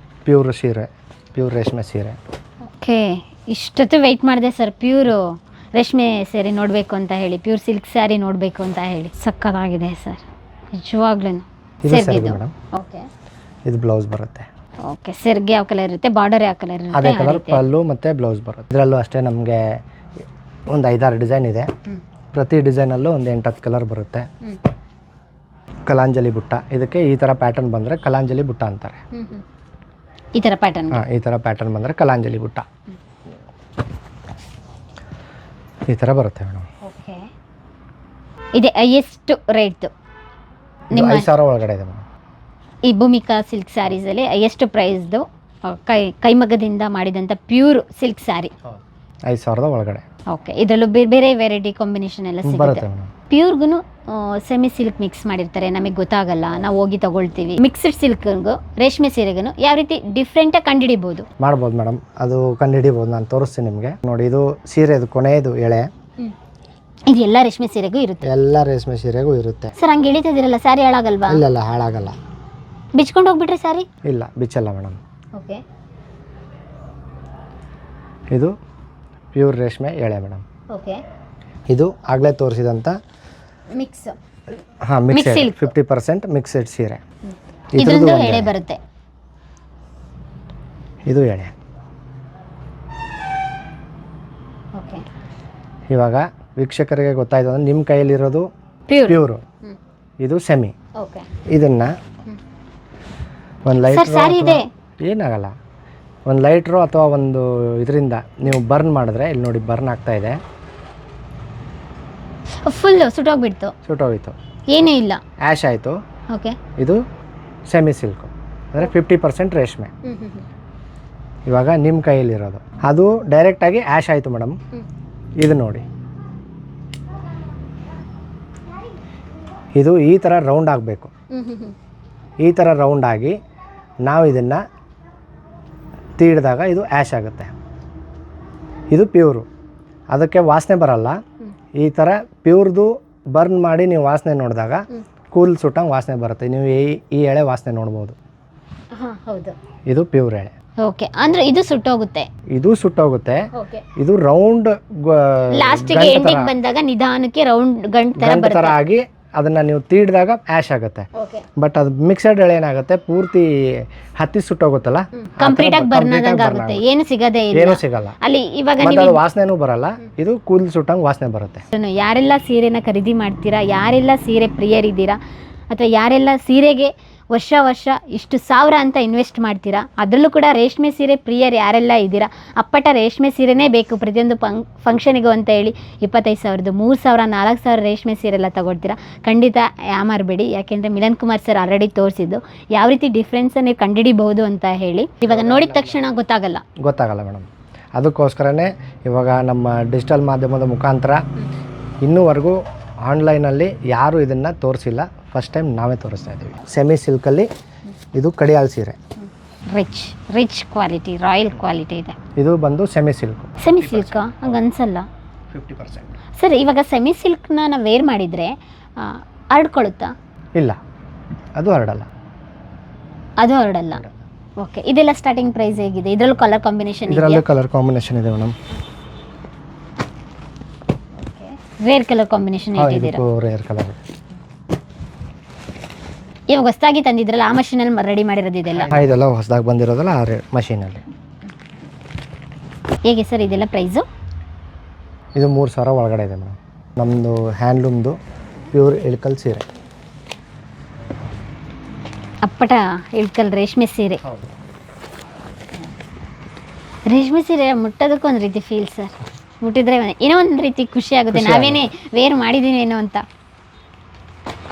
ಪ್ಯೂರ್ ರೇಷ್ಮೆ ಸೀರೆ. ಓಕೆ, ಇಷ್ಟೊತ್ತು ವೆಯ್ಟ್ ಮಾಡಿದೆ ಸರ್ ಪ್ಯೂರು ರೇಷ್ಮೆ ಸೀರೆ ನೋಡಬೇಕು ಅಂತ ಹೇಳಿ, ಪ್ಯೂರ್ ಸಿಲ್ಕ್ ಸ್ಯಾರಿ ನೋಡಬೇಕು ಅಂತ ಹೇಳಿ. ಸಕ್ಕತ್ತಾಗಿದೆ ಸರ್ ನಿಜವಾಗ್ಲೂ. ಓಕೆ, ಇದು ಬ್ಲೌಸ್ ಬರುತ್ತೆ. ಓಕೆ, ಸೆರ್ಗೆ ಯಾವ ಕಲರ್ ಇರುತ್ತೆ, ಬಾರ್ಡರ್ ಯಾವ ಕಲರ್ ಇರುತ್ತೆ? ಅದೇ ಕಲರ್ ಪಲ್ಲು ಮತ್ತು ಬ್ಲೌಸ್ ಬರುತ್ತೆ. ಇದರಲ್ಲೂ ಅಷ್ಟೇ ನಮಗೆ ಒಂದು 5-6 ಡಿಸೈನ್ ಇದೆ. ಪ್ರತಿ ಡಿಸೈನಲ್ಲೂ ಒಂದು 8-10 ಕಲರ್ ಬರುತ್ತೆ. ಕಲಾಂಜಲಿ ಬುಟ್ಟ, ಇದಕ್ಕೆ ಈ ಥರ ಪ್ಯಾಟರ್ನ್ ಬಂದರೆ ಕಲಾಂಜಲಿ ಬುಟ್ಟ ಅಂತಾರೆ. ಈ ಥರ ಪ್ಯಾಟರ್ನ್? ಹಾಂ, ಈ ಥರ ಪ್ಯಾಟರ್ನ್ ಬಂದರೆ ಕಲಾಂಜಲಿ ಬುಟ್ಟ. ಈ ಥರ ಬರುತ್ತೆ ಮೇಡಮ್. ಓಕೆ, ಇದೆ ಹೈಯೆಸ್ಟ್ ರೇಟ್ದು? 5,000 ಒಳಗಡೆ ಇದೆ ಮೇಡಮ್. ಈ ಭೂಮಿಕಾ ಸಿಲ್ಕ್ ಸ್ಯಾರೀಸಲ್ಲಿ ಹೈಯೆಸ್ಟ್ ಪ್ರೈಸ್ದು ಕೈಮಗ್ಗದಿಂದ ಮಾಡಿದಂಥ ಪ್ಯೂರ್ ಸಿಲ್ಕ್ ಸ್ಯಾರಿ 5,000 ಒಳಗಡೆ. ಓಕೆ, ಇದರಲ್ಲೂ ಬೇರೆ ಬೇರೆ ವೆರೈಟಿ ಕಾಂಬಿನೇಷನ್ ಎಲ್ಲ ಸಿಗುತ್ತೆ. ಪ್ಯೂರ್ಗೂ ಸೆಮಿ ಸಿಲ್ಕ್ ಮಿಕ್ಸ್ ಮಾಡಿರ್ತಾರೆ, ನಮಗೆ ಗೊತ್ತಾಗಲ್ಲ, ನಾವು ಹೋಗಿ ತಗೊಳ್ತೀವಿ. ಮಿಕ್ಸ್ಡ್ ಸಿಲ್ಕ್ಗೂ ರೇಷ್ಮೆ ಸೀರೆಗೂ ಯಾವ ರೀತಿ ಡಿಫ್ರೆಂಟಾಗಿ ಕಂಡುಹಿಡಿಬೋದು? ಮಾಡ್ಬೋದು ಮೇಡಮ್, ಅದು ಕಂಡುಹಿಡಿಬೋದು. ನಾನು ತೋರಿಸ್ತೀನಿ ನಿಮಗೆ. ನೋಡಿ, ಇದು ಸೀರೆ, ಇದು ಕೊನೆಯದು ಎಳೆ. ಇದು ಎಲ್ಲ ರೇಷ್ಮೆ ಸೀರೆಗೂ ಇರುತ್ತೆ? ಎಲ್ಲ ರೇಷ್ಮೆ ಸೀರೆಗೂ ಇರುತ್ತೆ. ಸರ್ ಹಂಗೆ ಎಳಿತಿದ್ದೀರಲ್ಲ, ಸ್ಯಾರಿ ಹಾಳಾಗಲ್ವಾ? ಇಲ್ಲ, ಹಾಳಾಗಲ್ಲ. ಬಿಚ್ಕೊಂಡು ಹೋಗ್ಬಿಟ್ರೆ ಸ್ಯಾರಿ? ಇಲ್ಲ, ಬಿಚ್ಚಲ್ಲ ಮೇಡಮ್. ಓಕೆ, ಇದು ಪ್ಯೂರ್ ರೇಷ್ಮೆ ಎಳೆ ಮೇಡಮ್. ಓಕೆ, ಇದು ಆಗಲೇ ತೋರಿಸಿದಂಥ ಮಿಕ್ಸ್. ಹಾಂ, ಮಿಕ್ಸೆಡ್ 50% ಮಿಕ್ಸೆಡ್ ಸೀರೆ. ಇದೊಂದು ಎಳೆ ಬರುತ್ತೆ. ಇದು ಎಳೆ. ಓಕೆ, ಇವಾಗ ವೀಕ್ಷಕರಿಗೆ ಗೊತ್ತಾಯ್ತು ಅಂದರೆ ನಿಮ್ಮ ಕೈಯಲ್ಲಿರೋದು ಪ್ಯೂರು, ಇದು ಸೆಮಿ. ಓಕೆ, ಇದನ್ನು ಒಂದು ಲೈಟ್ರು ಏನಾಗಲ್ಲ, ಒಂದು ಲೈಟ್ರು ಅಥವಾ ಒಂದು ಇದರಿಂದ ನೀವು ಬರ್ನ್ ಮಾಡಿದ್ರೆ, ಇಲ್ಲಿ ನೋಡಿ ಬರ್ನ್ ಆಗ್ತಾ ಇದೆ, ಫುಲ್ ಸುಟ್ಟೋಗ್ಬಿಡ್ತು. ಸುಟ್ಟೋಗಿತ್ತು, ಏನೂ ಇಲ್ಲ, ಆ್ಯಶ್ ಆಯಿತು. ಓಕೆ, ಇದು ಸೆಮಿ ಸಿಲ್ಕು ಅಂದರೆ 50% ರೇಷ್ಮೆ. ಇವಾಗ ನಿಮ್ಮ ಕೈಯಲ್ಲಿರೋದು ಅದು ಡೈರೆಕ್ಟಾಗಿ ಆ್ಯಶ್ ಆಯಿತು ಮೇಡಮ್. ಇದು ನೋಡಿ, ಇದು ಈ ಥರ ರೌಂಡ್ ಆಗಬೇಕು. ಈ ಥರ ರೌಂಡ್ ಆಗಿ ನಾವು ಇದನ್ನು ತೀಡಿದಾಗ ಇದು ಆ್ಯಶ್ ಆಗುತ್ತೆ. ಇದು ಪ್ಯೂರು, ಅದಕ್ಕೆ ವಾಸನೆ ಬರಲ್ಲ. ಈ ಥರ ಪ್ಯೂರ್ದು ಬರ್ನ್ ಮಾಡಿ ನೀವು ವಾಸನೆ ನೋಡಿದಾಗ ಕೂಲ್ ಸುಟ್ಟಂಗೆ ವಾಸನೆ ಬರುತ್ತೆ. ನೀವು ಈ ಎಳೆ ವಾಸನೆ ನೋಡ್ಬೋದು. ಹೌದು, ಇದು ಪ್ಯೂರ್ ಎಳೆ. ಓಕೆ, ಅಂದ್ರೆ ಇದು ಸುಟ್ಟೋಗುತ್ತೆ. ಇದು ಸುಟ್ಟೋಗುತ್ತೆ. ಓಕೆ, ಇದು ರೌಂಡ್ ಲಾಸ್ಟಿಗೆ ಎಂಡಿಗೆ ಬಂದಾಗ ನಿಧಾನಕ್ಕೆ ರೌಂಡ್ ಗಂಟು ಥರ ಆಗಿ ಅದನ್ನ ನೀವು ತೀಡಿದಾಗ ಆ್ಯಶ್ ಆಗುತ್ತೆ. ಬಟ್ ಅದು ಮಿಕ್ಸಡ್ ಎಳೆ ಏನಾಗುತ್ತೆ, ಪೂರ್ತಿ ಹತ್ತಿ ಸುಟ್ಟೋಗುತ್ತಲ್ಲ, ಕಂಪ್ಲೀಟ್ ಆಗಿ ಬರ್ನ್ ಆಗುತ್ತೆ, ಏನು ಸಿಗದೇ ಇಲ್ಲ, ಏನೂ ಸಿಗಲ್ಲ ಅಲ್ಲಿ. ಇವಾಗ ಅದು ವಾಸನೆನೂ ಬರಲ್ಲ, ಇದು ಕೂಲ್ ಸುಟ್ಟಂಗೆ ವಾಸನೆ ಬರುತ್ತೆ. ಯಾರೆಲ್ಲ ಸೀರೆನ ಖರೀದಿ ಮಾಡ್ತೀರಾ, ಯಾರೆಲ್ಲ ಸೀರೆ ಪ್ರಿಯರಿದ್ದೀರಾ, ಅಥವಾ ಯಾರೆಲ್ಲ ಸೀರೆಗೆ ವರ್ಷ ಇಷ್ಟು ಸಾವಿರ ಅಂತ ಇನ್ವೆಸ್ಟ್ ಮಾಡ್ತೀರಾ. ಅದರಲ್ಲೂ ಕೂಡ ರೇಷ್ಮೆ ಸೀರೆ ಪ್ರಿಯರು ಯಾರೆಲ್ಲ ಇದ್ದೀರಾ, ಅಪ್ಪಟ ರೇಷ್ಮೆ ಸೀರೆನೇ ಬೇಕು ಪ್ರತಿಯೊಂದು ಫಂಕ್ಷನಿಗೂ ಅಂತ ಹೇಳಿ 25,000 3,000 4,000 ರೇಷ್ಮೆ ಸೀರೆ ಎಲ್ಲ ತಗೊಳ್ತೀರಾ. ಖಂಡಿತ ಯಾಮಾರಬೇಡಿ, ಯಾಕೆಂದರೆ ಮಿಲನ್ ಕುಮಾರ್ ಸರ್ ಆಲ್ರೆಡಿ ತೋರಿಸಿದ್ದು ಯಾವ ರೀತಿ ಡಿಫ್ರೆನ್ಸ್ ನೀವು ಕಂಡುಹಿಡಿಬಹುದು ಅಂತ ಹೇಳಿ. ಇವಾಗ ನೋಡಿದ ತಕ್ಷಣ ಗೊತ್ತಾಗಲ್ಲ ಮೇಡಮ್. ಅದಕ್ಕೋಸ್ಕರನೇ ಇವಾಗ ನಮ್ಮ ಡಿಜಿಟಲ್ ಮಾಧ್ಯಮದ ಮುಖಾಂತರ ಇನ್ನೂವರೆಗೂ ಆನ್ಲೈನಲ್ಲಿ ಯಾರೂ ಇದನ್ನು ತೋರಿಸಿಲ್ಲ. ಫಸ್ಟ್ ಟೈಮ್ ನಾವೇ ತೋರಿಸ್ತಾ ಇದ್ದೀವಿ. ಸೆಮಿ ಸಿಲ್ಕಲ್ಲಿ ಇದು ಕಡಿಯಾಲ್ ಸೀರೆ, ರಿಚ್ ಕ್ವಾಲಿಟಿ, ರಾಯಲ್ ಕ್ವಾಲಿಟಿ ಇದೆ. ಇದು ಬಂದು ಸೆಮಿ ಸಿಲ್ಕ್. ಸೆಮಿ ಸಿಲ್ಕ್ ಹಂಗೆ ಅನ್ಸಲ್ಲ 50%. ಸರ್. ಇವಾಗ ಸೆಮಿ ಸಿಲ್ಕ್ನ ನಾವು ವೇರ್ ಮಾಡಿದರೆ ಹರಡ್ಕೊಳ್ಳುತ್ತಾ? ಇಲ್ಲ, ಅದು ಹರಡಲ್ಲ. ಓಕೆ. ಇದೆಲ್ಲ ಸ್ಟಾರ್ಟಿಂಗ್ ಪ್ರೈಸ್ ಹೇಗಿದೆ? ಇದರಲ್ಲೂ ಕಲರ್ ಕಾಂಬಿನೇಷನ್ ಇದೆ? ಇದರಲ್ಲೂ ಕಲರ್ ಕಾಂಬಿನೇಷನ್ ಇದೆ ಮೇಡಮ್. ರೇರ್ ಕಲರ್ ಕಾಂಬಿನೇಷನ್ ಇಟ್ಟಿದ್ದೀರಾ? Rare colour. ಇವಾಗ ಹೊಸದಾಗಿ ತಂದಿದ್ರಲ್ಲ ಆ ಮಷೀನಲ್ಲಿ ರೆಡಿ ಮಾಡಿರೋದು ಇದೆಲ್ಲ? ಇದೆಲ್ಲ ಹೊಸದಾಗಿ ಬಂದಿರೋದಲ್ಲ ಆ ಮಷೀನಲ್ಲಿ. ಹೇಗೆ ಸರ್ ಇದೆಲ್ಲ ಪ್ರೈಸು? ಇದು 3,000 ಒಳಗಡೆ ಇದೆ ಮೇಡಮ್. ನಮ್ಮದು ಹ್ಯಾಂಡ್ಲೂಮ್ದು ಪ್ಯೂರ್ ಇಳ್ಕಲ್ ಸೀರೆ, ಅಪ್ಪಟ ಇಳ್ಕಲ್ ರೇಷ್ಮೆ ಸೀರೆ. ರೇಷ್ಮೆ ಸೀರೆ ಮುಟ್ಟೋದಕ್ಕೂ ಒಂದು ರೀತಿ ಫೀಲ್ ಸರ್. ಮುಟ್ಟಿದ್ರೆ ಏನೋ ಒಂದು ರೀತಿ ಖುಷಿ ಆಗುತ್ತೆ, ನಾವೇನೇ ವೇರ್ ಮಾಡಿದೀವಿ ಏನೋ ಅಂತ.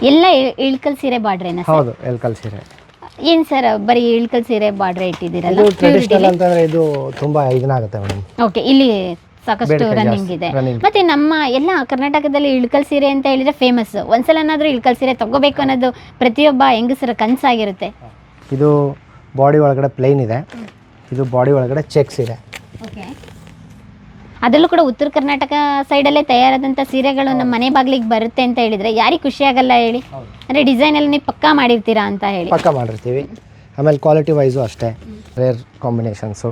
ಎಲ್ಲ ಇಳ್ಕಲ್ ಸೀರೆ ಬಾರ್ಡ್ರೇನಾ? ಹೌದು, ಇಳ್ಕಲ್ ಸೀರೆ. ಏನು ಸರ್ ಬರೀ ಇಳ್ಕಲ್ ಸೀರೆ ಬಾರ್ಡ್ರೆ ಇಟ್ಟಿದ್ದೀರಲ್ಲ? ಟ್ರೆಡಿಷನಲ್ ಅಂತಂದ್ರೆ ಇದು ತುಂಬಾ ಇದನ್ನಾಗುತ್ತೆ ಮೇಡಮ್. ಓಕೆ, ಇಲ್ಲಿ ಸಾಕಷ್ಟು ರನ್ನಿಂಗ್ ಇದೆ. ಮತ್ತೆ ನಮ್ಮ ಎಲ್ಲ ಕರ್ನಾಟಕದಲ್ಲಿ ಇಳ್ಕಲ್ ಸೀರೆ ಅಂತ ಹೇಳಿದ್ರೆ ಫೇಮಸ್. ಒಂದ್ಸಲನಾದ್ರೂ ಇಳ್ಕಲ್ ಸೀರೆ ತಗೋಬೇಕು ಅನ್ನೋದು ಪ್ರತಿಯೊಬ್ಬ ಹೆಂಗಸರ ಕನಸಾಗಿರುತ್ತೆ. ಇದು ಬಾಡಿ ಒಳಗಡೆ ಪ್ಲೇನ್ ಇದೆ, ಇದು ಬಾಡಿ ಒಳಗಡೆ ಚೆಕ್ಸ್ ಇದೆ. ಓಕೆ. ಅದರಲ್ಲೂ ಕೂಡ ಉತ್ತರ ಕರ್ನಾಟಕ ಸೈಡಲ್ಲೇ ತಯಾರಾದಂಥ ಸೀರೆಗಳು ನಮ್ಮ ಮನೆ ಬಾಗಿಲಿಗೆ ಬರುತ್ತೆ ಅಂತ ಹೇಳಿದರೆ ಯಾರಿಗೆ ಖುಷಿ ಆಗಲ್ಲ ಹೇಳಿ? ಅಂದರೆ ಡಿಸೈನಲ್ಲಿ ನೀವು ಪಕ್ಕಾ ಮಾಡಿರ್ತೀರಾ ಅಂತ ಹೇಳಿ. ಪಕ್ಕಾ ಮಾಡಿರ್ತೀವಿ. ಆಮೇಲೆ ಕ್ವಾಲಿಟಿ ವೈಸು ಅಷ್ಟೇ, ರೇರ್ ಕಾಂಬಿನೇಷನ್ಸು.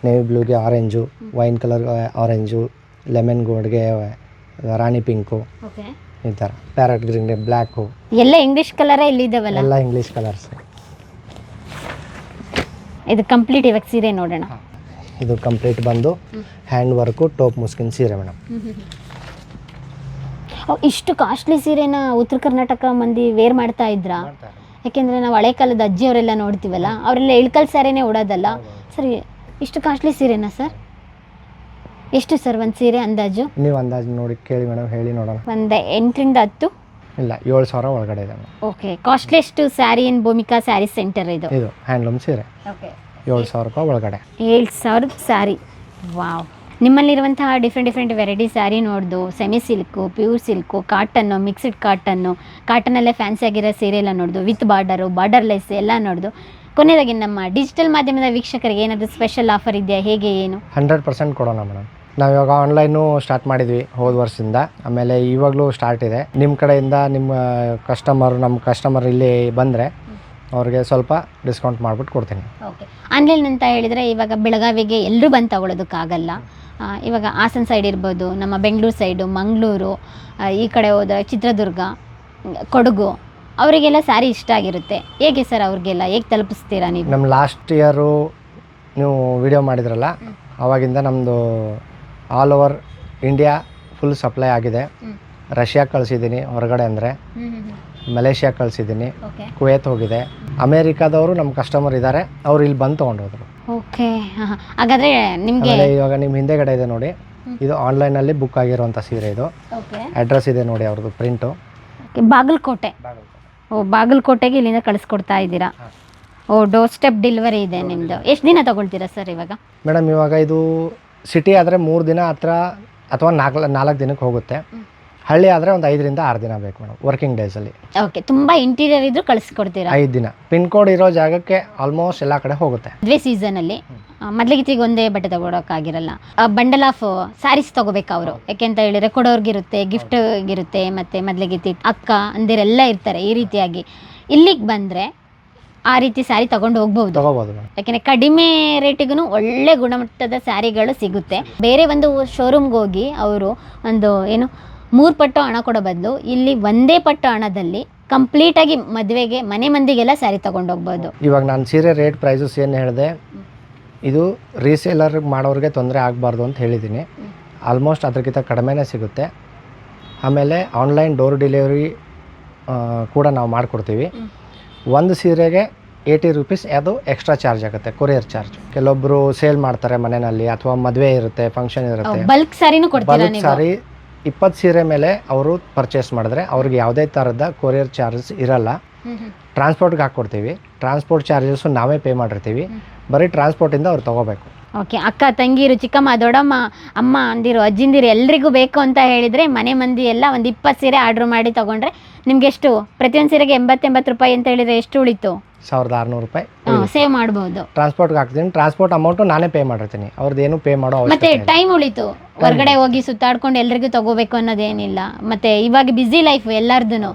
ನೇವಿ ಬ್ಲೂಗೆ orange, wine colour orange, lemon ಗೋಲ್ಡ್ಗೆ ರಾಣಿ ಪಿಂಕು, ಈ ಥರ ಪ್ಯಾರೆಟ್ ಗ್ರೀನ್ಗೆ ಬ್ಲ್ಯಾಕು, ಎಲ್ಲ ಇಂಗ್ಲೀಷ್ ಕಲರೇ ಇಲ್ಲಿದ್ದಾವಲ್ಲ? ಎಲ್ಲ ಇಂಗ್ಲೀಷ್ ಕಲರ್ಸ್. ಇದು ಕಂಪ್ಲೀಟ್ ಇವಾಗ ಸೀರೆ ನೋಡೋಣ. ಇದು ಕಂಪ್ಲೀಟ್ ಬಂದು ಹ್ಯಾಂಡ್ ವರ್ಕು ಟೋಪ್ ಮುಸ್ಕಿನ್ ಸೀರೆ ಮೇಡಮ್. ಇಷ್ಟು ಕಾಸ್ಟ್ಲಿ ಸೀರೆನ ಉತ್ತರ ಕರ್ನಾಟಕ ಮಂದಿ ವೇರ್ ಮಾಡ್ತಾ ಇದ್ರಾ? ಯಾಕೆಂದರೆ ನಾವು ಹಳೆ ಕಾಲದ ಅಜ್ಜಿಯವರೆಲ್ಲ ನೋಡ್ತೀವಲ್ಲ, ಅವರೆಲ್ಲ ಇಳ್ಕಲ್ ಸ್ಯಾರಿನೇ ಉಡೋದಲ್ಲ. ಸರಿ, ಇಷ್ಟು ಕಾಸ್ಟ್ಲಿ ಸೀರೆನಾ ಸರ್? ಎಷ್ಟು ಸರ್ ಒಂದು ಸೀರೆ ಅಂದಾಜು? ನೀವು ಅಂದಾಜು ನೋಡಿ ಕೇಳಿ ಮೇಡಮ್, ಹೇಳಿ ನೋಡೋಣ. ಒಂದು 8ರಿಂದ 10? ಇಲ್ಲ, 7,000 ಒಳಗಡೆ ಇದೆ. Okay. Costliest sari in Bhoomika sari centre ಇದು ಹ್ಯಾಂಡ್ಲೂಮ್ ಸೀರೆ. ಓಕೆ, 7,000 ರೂಪಾಯಿ ಒಳಗಡೆ. 7,000 ಸ್ಯಾರಿ. ವಾವ್. ನಿಮ್ಮಲ್ಲಿರುವಂತಹ ಡಿಫ್ರೆಂಟ್ ವೆರೈಟಿ ಸ್ಯಾರಿ ನೋಡ್ದು, semi silk, pure silk, cotton, mixed ಕಾಟನಲ್ಲೇ ಫ್ಯಾನ್ಸಿ ಆಗಿರೋ ಸೀರೆ ಎಲ್ಲ ನೋಡ್ದು, ವಿತ್ ಬಾರ್ಡರ್ಲೆಸ್ ಎಲ್ಲ ನೋಡ್ದು. ಕೊನೆಯದಾಗಿ ನಮ್ಮ ಡಿಜಿಟಲ್ ಮಾಧ್ಯಮದ ವೀಕ್ಷಕರಿಗೆ ಏನಾದರೂ ಸ್ಪೆಷಲ್ ಆಫರ್ ಇದೆಯಾ? ಹೇಗೆ ಏನು? 100% ಕೊಡೋಣ ಮೇಡಮ್. ನಾವು ಇವಾಗ ಆನ್ಲೈನು ಸ್ಟಾರ್ಟ್ ಮಾಡಿದ್ವಿ ಹೋದ ವರ್ಷದಿಂದ, ಆಮೇಲೆ ಇವಾಗಲೂ ಸ್ಟಾರ್ಟ್ ಇದೆ. ನಿಮ್ಮ ಕಡೆಯಿಂದ ನಮ್ಮ ಕಸ್ಟಮರ್ ಇಲ್ಲಿ ಬಂದರೆ ಅವ್ರಿಗೆ ಸ್ವಲ್ಪ ಡಿಸ್ಕೌಂಟ್ ಮಾಡಿಬಿಟ್ಟು ಕೊಡ್ತೀನಿ. ಓಕೆ. ಆನ್ಲೈನ್ ಅಂತ ಹೇಳಿದರೆ ಇವಾಗ ಬೆಳಗಾವಿಗೆ ಎಲ್ಲರೂ ಬಂದು ತಗೊಳ್ಳೋದಕ್ಕಾಗಲ್ಲ. ಇವಾಗ ಹಾಸನ ಸೈಡ್ ಇರ್ಬೋದು, ನಮ್ಮ ಬೆಂಗಳೂರು ಸೈಡು, ಮಂಗಳೂರು, ಈ ಕಡೆ ಹೋದ ಚಿತ್ರದುರ್ಗ, ಕೊಡಗು, ಅವರಿಗೆಲ್ಲ ಸ್ಯಾರಿ ಇಷ್ಟ ಆಗಿರುತ್ತೆ. ಹೇಗೆ ಸರ್ ಅವ್ರಿಗೆಲ್ಲ ಹೇಗೆ ತಲುಪಿಸ್ತೀರಾ ನೀವು? ನಮ್ಮ ಲಾಸ್ಟ್ ಇಯರು ನೀವು ವಿಡಿಯೋ ಮಾಡಿದ್ರಲ್ಲ, ಆವಾಗಿಂದ ನಮ್ಮದು all over India full supply ಆಗಿದೆ. ರಷ್ಯಾ ಕಳಿಸಿದ್ದೀನಿ ಹೊರಗಡೆ, ಅಂದರೆ ಮಲೇಷ್ಯಾ ಕಳಿಸಿದ್ದೀನಿ, ಕುವೈತ್ ಹೋಗಿದೆ, ಅಮೇರಿಕಾದವರು ನಮ್ಮ ಕಸ್ಟಮರ್ ಇದ್ದಾರೆ, ಅವ್ರು ಇಲ್ಲಿ ಬಂದು ತೊಗೊಂಡೋದ್ರು. ಓಕೆ. ಹಾಗಾದರೆ ನಿಮಗೆ ಇವಾಗ ನಿಮ್ಮ ಹಿಂದೆಗಡೆ ಇದೆ ನೋಡಿ, ಇದು ಆನ್ಲೈನಲ್ಲಿ ಬುಕ್ ಆಗಿರುವಂಥ ಸೀರೆ. ಇದು ಅಡ್ರೆಸ್ ಇದೆ ನೋಡಿ ಅವ್ರದ್ದು ಪ್ರಿಂಟು. ಬಾಗಲಕೋಟೆ. ಬಾಗಲಕೋಟೆಗೆ ಇಲ್ಲಿಂದ ಕಳಿಸ್ಕೊಡ್ತಾ ಇದ್ದೀರಾ? ಡೋರ್ ಸ್ಟೆಪ್ ಡೆಲಿವರಿ ಇದೆ ನಿಮ್ಮದು. ಎಷ್ಟು ದಿನ ತೊಗೊಳ್ತೀರಾ ಸರ್ ಇವಾಗ? ಮೇಡಮ್ ಇವಾಗ ಇದು ಸಿಟಿ ಆದರೆ 3 ದಿನ ಹತ್ರ ಅಥವಾ 4 ದಿನಕ್ಕೆ ಹೋಗುತ್ತೆ. ಹಳ್ಳಿ ಆದರೆ ಒಂದು 5ರಿಂದ 6 ದಿನ ಬೇಕು ಮೇಡಮ್, ವರ್ಕಿಂಗ್ ಡೇಸಲ್ಲಿ. ಓಕೆ. ತುಂಬ ಇಂಟೀರಿಯರ್ ಇದ್ರೂ ಕಳಿಸ್ಕೊಡ್ತೀರಾ? 5 ದಿನ. ಪಿನ್ ಕೋಡ್ ಇರೋ ಜಾಗಕ್ಕೆ ಆಲ್ಮೋಸ್ಟ್ ಎಲ್ಲ ಕಡೆ ಹೋಗುತ್ತೆ. ಮದುವೆ ಸೀಸನಲ್ಲಿ ಮೊದಲಿಗೆ ಒಂದೇ ಬಟ್ಟೆ ತೊಗೊಳಕ್ಕಾಗಿರಲ್ಲ, ಬಂಡಲ್ ಆಫ್ ಸ್ಯಾರೀಸ್ ತೊಗೋಬೇಕು ಅವರು. ಯಾಕೆಂತ ಹೇಳಿದ್ರೆ ಕೊಡೋರ್ಗಿರುತ್ತೆ, ಗಿಫ್ಟ್ಗಿರುತ್ತೆ, ಮತ್ತು ಮೊದಲಿಗೆ ಅಕ್ಕ ಅಂದಿರೆಲ್ಲ ಇರ್ತಾರೆ. ಈ ರೀತಿಯಾಗಿ ಇಲ್ಲಿಗೆ ಬಂದರೆ ಆ ರೀತಿ ಸ್ಯಾರಿ ತೊಗೊಂಡು ಹೋಗ್ಬೋದು. ಯಾಕೆಂದರೆ ಕಡಿಮೆ ರೇಟಿಗೂ ಒಳ್ಳೆ ಗುಣಮಟ್ಟದ ಸ್ಯಾರಿಗಳು ಸಿಗುತ್ತೆ. ಬೇರೆ ಒಂದು ಶೋರೂಮ್ಗೆ ಹೋಗಿ ಅವರು ಒಂದು 3 ಪಟ್ಟು ಹಣ ಕೊಡೋ ಬದಲು ಇಲ್ಲಿ ಒಂದೇ ಪಟ್ಟು ಹಣದಲ್ಲಿ ಕಂಪ್ಲೀಟಾಗಿ ಮದುವೆಗೆ ಮನೆ ಮಂದಿಗೆಲ್ಲ ಸ್ಯಾರಿ ತೊಗೊಂಡೋಗ್ಬೋದು. ಇವಾಗ ನಾನು ಸೀರೆ ರೇಟ್ ಪ್ರೈಸಸ್ ಏನು ಹೇಳಿದೆ, ಇದು ರೀಸೇಲರ್ ಮಾಡೋರಿಗೆ ತೊಂದರೆ ಆಗಬಾರ್ದು ಅಂತ ಹೇಳಿದ್ದೀನಿ. ಆಲ್ಮೋಸ್ಟ್ ಅದಕ್ಕಿಂತ ಕಡಿಮೆನೇ ಸಿಗುತ್ತೆ. ಆಮೇಲೆ ಆನ್ಲೈನ್ ಡೋರ್ ಡೆಲಿವರಿ ಕೂಡ ನಾವು ಮಾಡಿಕೊಡ್ತೀವಿ. ಒಂದು ಸೀರೆಗೆ 80 ರೂಪೀಸ್ ಅದು ಎಕ್ಸ್ಟ್ರಾ ಚಾರ್ಜ್ ಆಗುತ್ತೆ, ಕೊರಿಯರ್ ಚಾರ್ಜ್. ಕೆಲವೊಬ್ಬರು ಸೇಲ್ ಮಾಡ್ತಾರೆ ಮನೆಯಲ್ಲಿ, ಅಥವಾ ಮದುವೆ ಇರುತ್ತೆ, ಫಂಕ್ಷನ್ ಇರುತ್ತೆ, ಬಲ್ಕ್ ಸಾರಿನೂ ಕೊಡ್ತೀರಾ ಬಲ್ಕ್ ನೀವು? ಸಾರಿ 20 ಸೀರೆ ಮೇಲೆ ಅವರು ಪರ್ಚೇಸ್ ಮಾಡಿದ್ರೆ ಅವ್ರಿಗೆ ಯಾವುದೇ ಥರದ ಕೊರಿಯರ್ ಚಾರ್ಜಸ್ ಇರಲ್ಲ. ಟ್ರಾನ್ಸ್ಪೋರ್ಟ್ಗೆ ಹಾಕ್ಕೊಡ್ತೀವಿ, ಟ್ರಾನ್ಸ್ಪೋರ್ಟ್ ಚಾರ್ಜಸ್ಸು ನಾವೇ ಪೇ ಮಾಡಿರ್ತೀವಿ, ಬರೀ ಟ್ರಾನ್ಸ್ಪೋರ್ಟಿಂದ ಅವ್ರು ತೊಗೋಬೇಕು. ಓಕೆ, ಅಕ್ಕ ತಂಗಿರು, ಚಿಕ್ಕಮ್ಮ, ದೊಡ್ಡಮ್ಮ, ಅಮ್ಮ ಅಂದಿರು, ಅಜ್ಜಿಂದಿರು ಎಲ್ರಿಗೂ ಬೇಕು ಅಂತ ಹೇಳಿದರೆ ಮನೆ ಮಂದಿ ಎಲ್ಲ ಒಂದು 20 ಸೀರೆ ಆರ್ಡ್ರ್ ಮಾಡಿ ತೊಗೊಂಡ್ರೆ ನಿಮ್ಗೆ ಎಷ್ಟು? ಪ್ರತಿಯೊಂದು ಸೀರೆಗೆ 80 ರೂಪಾಯಿ ಅಂತ ಹೇಳಿದರೆ ಎಷ್ಟು ಉಳಿತು? 1600 ರೂಪಾಯಿ ಸೇವ್ ಮಾಡ್ಬೋದು. ಟ್ರಾನ್ಸ್ಪೋರ್ಟ್ಗೆ ಹಾಕ್ತೀನಿ, ಟ್ರಾನ್ಸ್ಪೋರ್ಟ್ ಅಮೌಂಟು ನಾನೇ ಪೇ ಮಾಡಿರ್ತೀನಿ, ಅವ್ರದ್ದು ಏನು ಪೇ ಮಾಡೋ ಮತ್ತೆ ಅವಶ್ಯಕತೆ ಇಲ್ಲ. ಟೈಮ್ ಉಳಿತು, ಹೊರಗಡೆ ಹೋಗಿ ಸುತ್ತಾಡ್ಕೊಂಡು ಎಲ್ರಿಗೂ ತಗೋಬೇಕು ಅನ್ನೋದೇನಿಲ್ಲ. ಮತ್ತು ಇವಾಗ ಬ್ಯುಸಿ ಲೈಫ್ ಎಲ್ಲರದ್ದು,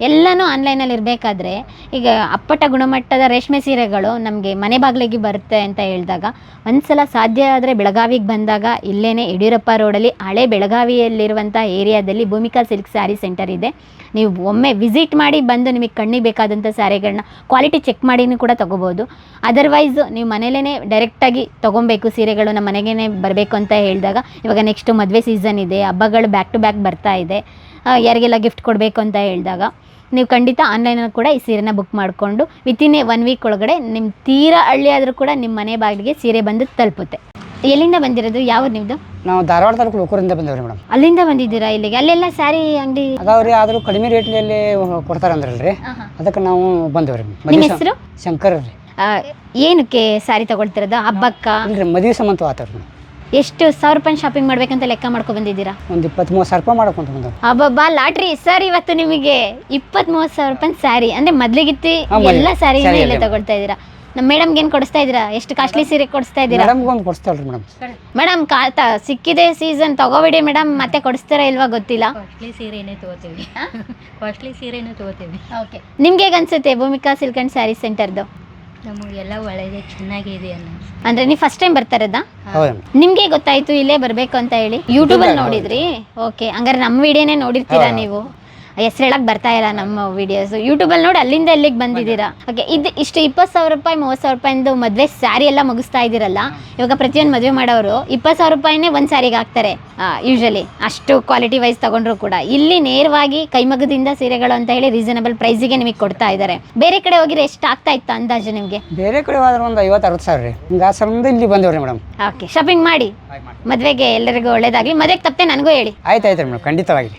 ಎಲ್ಲನೂ ಆನ್ಲೈನಲ್ಲಿ ಇರಬೇಕಾದ್ರೆ ಈಗ ಅಪ್ಪಟ ಗುಣಮಟ್ಟದ ರೇಷ್ಮೆ ಸೀರೆಗಳು ನಮಗೆ ಮನೆ ಬಾಗಿಲಿಗೆ ಬರುತ್ತೆ ಅಂತ ಹೇಳಿದಾಗ ಒಂದ್ಸಲ ಸಾಧ್ಯ ಆದರೆ ಬೆಳಗಾವಿಗೆ ಬಂದಾಗ ಇಲ್ಲೇನೆ ಯಡಿಯೂರಪ್ಪ ರೋಡಲ್ಲಿ ಹಳೆ ಬೆಳಗಾವಿಯಲ್ಲಿರುವಂಥ ಏರಿಯಾದಲ್ಲಿ ಭೂಮಿಕಾ ಸಿಲ್ಕ್ ಸ್ಯಾರಿ ಸೆಂಟರ್ ಇದೆ. ನೀವು ಒಮ್ಮೆ ವಿಸಿಟ್ ಮಾಡಿ ಬಂದು ನಿಮಗೆ ಕಣ್ಣಿಗೆ ಬೇಕಾದಂಥ ಸ್ಯಾರಿಗಳನ್ನ ಕ್ವಾಲಿಟಿ ಚೆಕ್ ಮಾಡಿನೂ ಕೂಡ ತೊಗೋಬೋದು. ಅದರ್ವೈಸ್ ನೀವು ಮನೇಲೇ ಡೈರೆಕ್ಟಾಗಿ ತೊಗೊಬೇಕು, ಸೀರೆಗಳು ನಮ್ಮ ಮನೆಗೇ ಬರಬೇಕು ಅಂತ ಹೇಳಿದಾಗ, ಇವಾಗ ನೆಕ್ಸ್ಟು ಮದುವೆ ಸೀಸನ್ ಇದೆ, ಹಬ್ಬಗಳು ಬ್ಯಾಕ್ ಟು ಬ್ಯಾಕ್ ಬರ್ತಾ ಇದೆ, ಯಾರಿಗೆಲ್ಲ ಗಿಫ್ಟ್ ಕೊಡಬೇಕು ಅಂತ ಹೇಳಿದಾಗ ನೀವು ಖಂಡಿತ ಆನ್ಲೈನಲ್ಲಿ ಕೂಡ ಈ ಸೀರೆನ ಬುಕ್ ಮಾಡಿಕೊಂಡು ವಿತಿನ್ 1 ವೀಕ್ ಒಳಗಡೆ ನಿಮ್ಮ ತೀರಾ ಹಳ್ಳಿ ಆದರೂ ಕೂಡ ನಿಮ್ಮ ಮನೆ ಬಾಗಿಲಿಗೆ ಸೀರೆ ಬಂದು ತಲುಪುತ್ತೆ. ಎಲ್ಲಿಂದ ಬಂದಿರೋದು? ಯಾವ ನಿಮ್ಮದು? ನಾವು ಧಾರವಾಡ ತಾಲೂಕು ಲೋಕೂರಿಂದ ಬಂದೇವ್ರಿ ಮೇಡಮ್. ಅಲ್ಲಿಂದ ಬಂದಿದ್ದೀರಾ ಇಲ್ಲಿಗೆ? ಅಲ್ಲೆಲ್ಲ ಸ್ಯಾರಿ ಅಂಗಡಿ ಅದಾವ್ರಿ, ಆದರೂ ಕಡಿಮೆ ರೇಟ್ನಲ್ಲಿ ಕೊಡ್ತಾರೆ ಅಂದ್ರಲ್ರಿ, ಅದಕ್ಕೆ ನಾವು ಬಂದೇವ್ರಿ. ನಿಮ್ಮ ಹೆಸರು? ಶಂಕರ್ ರೀ. ಏನಕ್ಕೆ ಸ್ಯಾರಿ ತಗೊಳ್ತಿರೋದು? ಹಬ್ಬಕ್ಕ? ಇಲ್ರಿ, ಮದುವೆ ಸಂಬಂಧ ಆತವ್ರಿ. ಎಷ್ಟು 1000 ರೂಪಾಯಿ ಶಾಪಿಂಗ್ ಮಾಡ್ಬೇಕಂತ ಲೆಕ್ಕ ಮಾಡ್ಕೊಂಡು ಬಂದಿದ್ದೀರಾ? ಒಂದು 20-30 ರೂಪಾಯಿ ಮಾಡ್ಕೊಂತ ಬಂದವ್ರಿ. ಅಬ್ಬಬ್ಬಾ, ಲಾಟ್ರಿ ಸರ್ ಇವತ್ತು ನಿಮಗೆ 20-30 ರೂಪಾಯಿ ಸ್ಯಾರಿ ಅಂದ್ರೆ ಮೊದ್ಲಿಗಿತ್ತಿ ಎಲ್ಲ ಸ್ಯಾರಿ ಇಲ್ಲೇ ತಗೊಳ್ತಾ ಇದ್ದೀರಾ. ನಮ್ಮ ಮೇಡಮ್ಗೆ ಏನು ಕೊಡಿಸ್ತಾ ಇದ್ದೀರಾ? ಎಷ್ಟು ಕಾಸ್ಟ್ಲಿ ಸೀರೆ ಕೊಡಿಸ್ತಾ ಇದ್ದೀರಾ? ಮೇಡಮ್ಗೆ ಒಂದು ಕೊಡಿಸ್ತಾಳ್ರಿ ಮೇಡಮ್. ಮೇಡಮ್ ಸಿಕ್ಕಿದೆ ಸೀಸನ್, ತಗೋಬಿಡಿ ಮೇಡಮ್, ಮತ್ತೆ ಕೊಡಿಸ್ತಾರಾ ಇಲ್ವಾ ಗೊತ್ತಿಲ್ಲ. ಕಾಸ್ಟ್ಲಿ ಸೀರೆನೇ ತಗೋತೀವಿ, ಕಾಸ್ಟ್ಲಿ ಸೀರೆನೇ ತಗೋತೀವಿ. ಓಕೆ, ನಿಮ್ಗೆ ಹೇಗೆ ಅನ್ಸುತ್ತೆ ಭೂಮಿಕಾ ಸಿಲ್ಕ್ ಆ್ಯಂಡ್ ಸ್ಯಾರಿ ಸೆಂಟರ್ದು? ನಮಗೆಲ್ಲ ಒಳ್ಳೆಯದೇ, ಚೆನ್ನಾಗಿದೆ ಅನ್ನೋ. ಅಂದ್ರೆ ನೀವು ಫಸ್ಟ್ ಟೈಮ್ ಬರ್ತಾ ಇರೋದಾ? ಹೌದು. ನಿಮ್ಗೆ ಗೊತ್ತಾಯ್ತು ಇಲ್ಲೇ ಬರಬೇಕು ಅಂತ ಹೇಳಿ? ಯೂಟ್ಯೂಬಲ್ಲಿ ನೋಡಿದ್ರಿ? ಓಕೆ, ಹಂಗಾರೆ ನಮ್ಮ ವಿಡಿಯೋನೇ ನೋಡಿರ್ತೀರಾ ನೀವು. ಹೆಸರು ಹೇಳಕ್ ಬರ್ತಾ ಇಲ್ಲ ನಮ್ಮ ವಿಡಿಯೋಸ್. ಯೂಟ್ಯೂಬಲ್ಲಿ ನೋಡಿ ಅಲ್ಲಿಂದ ಎಲ್ಲಿಗೆ ಬಂದಿದ್ದೀರಾ? ಓಕೆ, ಇಷ್ಟು 20,000 ರೂಪಾಯಿ 30,000 ರೂಪಾಯಿಂದು ಮದುವೆ ಸ್ಯಾರಿ ಎಲ್ಲ ಮುಗಿಸ್ತಾ ಇದ್ದೀರಲ್ಲ, ಇವಾಗ ಪ್ರತಿಯೊಂದು ಮದುವೆ ಮಾಡೋರು 20,000 ರೂಪಾಯಿನೇ ಒಂದು ಸ್ಯಾರಿಗೆ ಹಾಕ್ತಾರೆ ಯೂಶಲಿ, ಅಷ್ಟು ಕ್ವಾಲಿಟಿ ವೈಸ್ ತಗೊಂಡ್ರು ಕೂಡ. ಇಲ್ಲಿ ನೇರವಾಗಿ ಕೈಮಗ್ಗದಿಂದ ಸೀರೆಗಳು ಅಂತ ಹೇಳಿ ರೀಸನಬಲ್ ಪ್ರೈಸಿಗೆ ನಿಮಗೆ ಕೊಡ್ತಾ ಇದ್ದಾರೆ. ಬೇರೆ ಕಡೆ ಹೋಗಿದ್ರೆ ಎಷ್ಟು ಆಗ್ತಾ ಇತ್ತು ಅಂದಾಜು ನಿಮಗೆ? ಬೇರೆ ಕಡೆ ಹೋದ್ರೆ ಒಂದು 50-60 ಸಾವಿರ ರೀ. ಹಿಂಗೆ ಆ ಸಂಬಂಧ ಇಲ್ಲಿ ಬಂದೇವ್ರಿ ಮೇಡಮ್. ಓಕೆ, ಶಾಪಿಂಗ್ ಮಾಡಿ, ಮದುವೆಗೆ ಎಲ್ಲರಿಗೂ ಒಳ್ಳೇದಾಗಲಿ. ಮದುವೆಗೆ ತಪ್ಪದೆ ನನಗೂ ಹೇಳಿ. ಆಯ್ತು ರೀ ಮೇಡಮ್, ಖಂಡಿತವಾಗಿ.